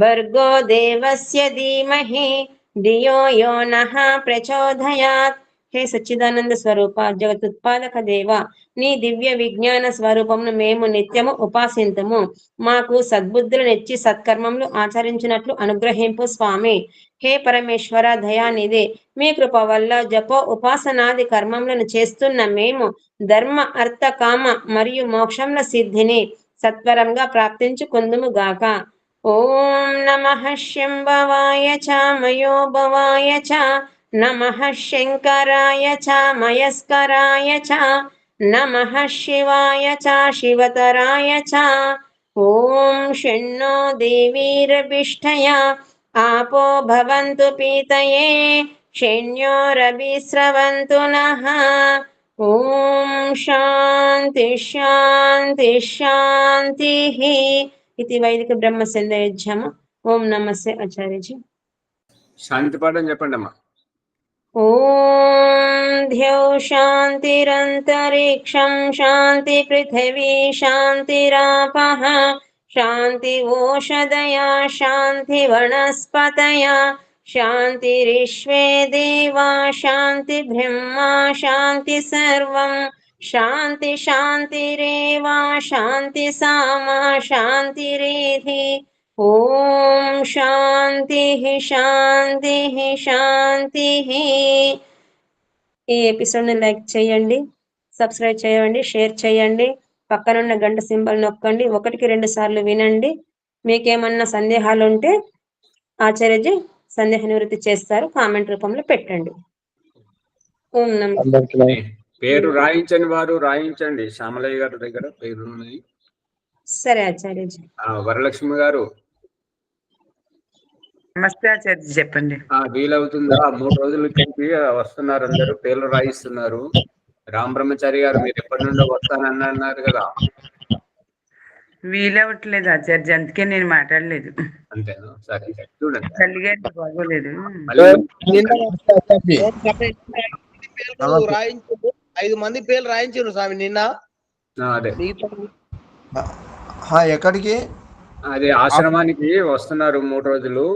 भर्गो देवस्य धीमहि धियो यो नः प्रचोदयात् हे సచ్చిదానంద స్వరూప జగతుత్పాదక దేవ నీ దివ్య విజ్ఞాన స్వరూపమును మేము నిత్యము ఉపాసింతుము మాకు సద్బుద్ధులనిచ్చి సత్కర్మములు ఆచరించినట్లు అనుగ్రహింపు స్వామి హే పరమేశ్వర దయానిధి మీ కృప వల్ల జపో ఉపాసనాది కర్మములను చేస్తున్న మేము ధర్మ అర్థ కామ మరియు మోక్షముల సిద్ధిని సత్వరంగా ప్రాప్తించుకుందుము గాక ఓం నమః శంభవాయ చ మయోభవాయ చ నమః శంకరాయ చ మయస్కరాయ చ నమః శివాయ చ శివతరాయ చ ఓం షణ్ణో దేవీరభిష్టయా आपो भवन्तु पीतये शन्योरभिस्रवन्तु नः ॐ शान्ति शान्ति शान्तिः इति वैदिक ब्रह्म संध्यायज्ञम् ओम नमस्ते आचार्य जी శాంతి పాఠం చెప్పండి అమ్మా. ॐ ध्यौ शान्तिरन्तरिक्षं शान्ति पृथिवी शान्तिरापः शान्ति ओषधया शान्ति वनस्पतया शान्तिरिश्वे देवा शान्ति ब्रह्मा शान्ति सर्वं शान्ति शान्तिरेव शान्ति सामा शान्तिरेधि ॐ शान्तिः शान्तिः शान्तिः ఈ ఎపిసోడ్ని లైక్ చేయండి, సబ్స్క్రైబ్ చేయండి, షేర్ చేయండి, పక్కనున్న గంట సింబల్ నొక్కండి, 1-2 సార్లు వినండి. మీకేమన్నా సందేహాలు ఉంటే ఆచార్యజీ సందేహ నివృత్తి చేస్తారు, కామెంట్ రూపంలో పెట్టండి. ఓం నమః. పేరు రాయించని వారు రాయించండి. శ్యామలయ్య గారి దగ్గర పేరు ఉన్నది. సరే ఆచార్యజీ. వరలక్ష్మి గారు నమస్తే ఆచార్య చెప్పండి. వీలవుతుందా? 3 రోజుల కలిపి వస్తున్నారు, అందరూ పేర్లు రాయిస్తున్నారు. రామ్ బ్రహ్మచారి గారు మీరు ఎప్పటి నుండో వస్తానన్నారు కదా. వీలవట్లేదు ఆచార్య, అందుకే నేను మాట్లాడలేదు. అంతేనా? సరే చూడండి. తల్లిగారికి బాగోలేదు. 5 మంది పేర్లు రాయించారు స్వామి నిన్న. అదే ఎక్కడికి? అదే ఆశ్రమానికి వస్తున్నారు 3 రోజులు.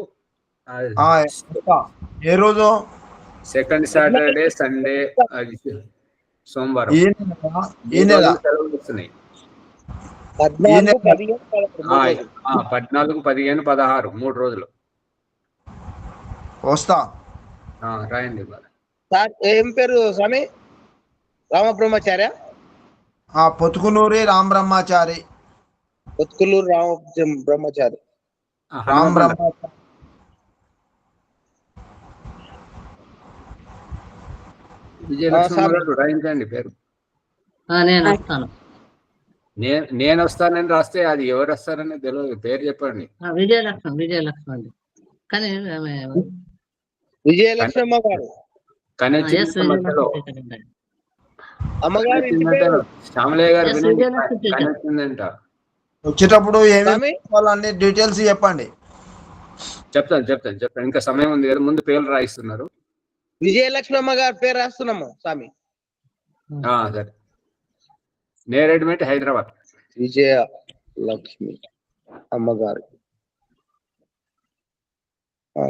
ఏ రోజు? సెకండ్ సాటర్డే సండే సోమవారం ఈ నెల 3 రోజులు సెలవులు వస్తున్నాయి. 14, 15, 16. 14, 15, 16 3 రోజులు. వస్తా. రాయండి మరి. సార్ ఏం పేరు స్వామి? రామబ్రహ్మచార్య, పొత్తుకునూరి రామ్ బ్రహ్మచారి. కొత్తులూరు రామ బ్రహ్మచారి. రామ్ బ్రహ్మచారి. విజయలక్ష్మి గారు రాయించండి పేరు. నేను వస్తాను. నేను వస్తానని రాస్తే అది ఎవరు వస్తారని తెలియదు. పేరు చెప్పండి. విజయలక్ష్మి అండి. కానీ విజయలక్ష్మి అమ్మగారు. కానీ yes, మధ్యలో అమ్మగారు ఇంటి వచ్చిందంటే పేరు శ్యామలయ్య గారు Yes, వినండి. విజయలక్ష్మి teacher. కానీ వచ్చిందంట. వచ్చేటప్పుడు ఏమేమి స్వామి వాళ్ళన్ని డీటెయిల్స్ చెప్పండి. చెప్తాను. ఇంకా సమయం ఉంది కదా, ముందు పేర్లు రాయిస్తున్నారు. విజయలక్ష్మి అమ్మగారు పేరు రాస్తున్నాము స్వామి. సరే. నేరేడ్మెట్ హైదరాబాద్. విజయలక్ష్మి అమ్మగారు.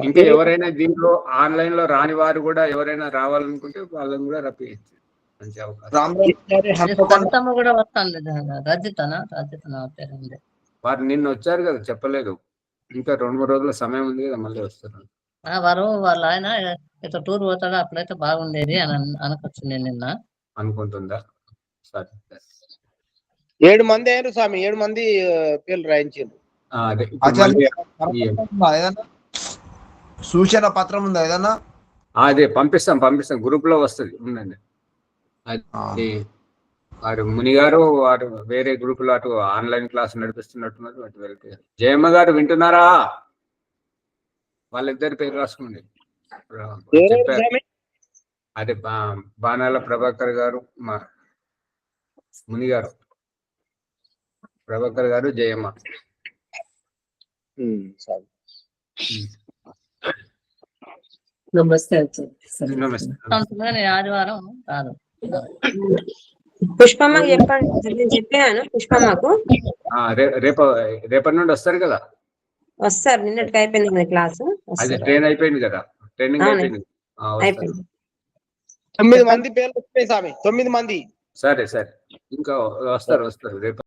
ఇంకా ఎవరైనా దీంట్లో ఆన్లైన్ లో రాని వారు కూడా ఎవరైనా రావాలనుకుంటే వాళ్ళని కూడా రప్పించచ్చు. మంచి అవకాశం. రామ్ బ్రహ్మచారి హన్మకొండ. సరితమ్మ కూడా వస్తాను. రజితనా పేరు ఉంది. వారు నిన్న వచ్చారు కదా, చెప్పలేదు. ఇంకా 2-3 రోజుల సమయం ఉంది కదా, మళ్ళీ వస్తారు. వాళ్ళ ఆయన ఇట్లా టూర్ పోతాడు, అట్లయితే బాగుండేది అని అనుకొచ్చు నేను నిన్న. అనుకుంటుందా? సరే. 7 మంది అయ్యారు స్వామి. 7 మంది పేర్లు రాయించారు. అదే ఇప్పుడు మళ్ళీ ఏదన్నా సూచన పత్రం ఉందా ఏదన్నా? అదే పంపిస్తాం. గ్రూప్ లో వస్తుంది. ఉండండి. అది వారు ముని గారు వారు వేరే గ్రూప్ లో అటు ఆన్లైన్ క్లాస్ నడిపిస్తున్నట్టున్నారు. అటు వెళ్తే జయమ్మ గారు వింటున్నారా? వాళ్ళిద్దరి పేరు రాసుకోండి. చెప్పారు. స్వామి అదే బాణాల ప్రభాకర్ గారు, మా ముని గారు, ప్రభాకర్ గారు, జయమ్మ. స్వామి. నమస్తే. నమస్తే. ఆదివారం కాదు. పుష్పమ్మకి చెప్పండి. నేను చెప్పాను పుష్పమ్మకు. రేపటి నుండి వస్తారు కదా. వస్తారు. నిన్నటికి అయిపోయింది కదా క్లాసు. అది ట్రైన్ అయిపోయింది కదా, ట్రైనింగ్ అయిపోయింది. అయిపోయింది. 9 మంది పేర్లు వస్తాయి స్వామి. 9 మంది. సరే. ఇంకా వస్తారు రేపు.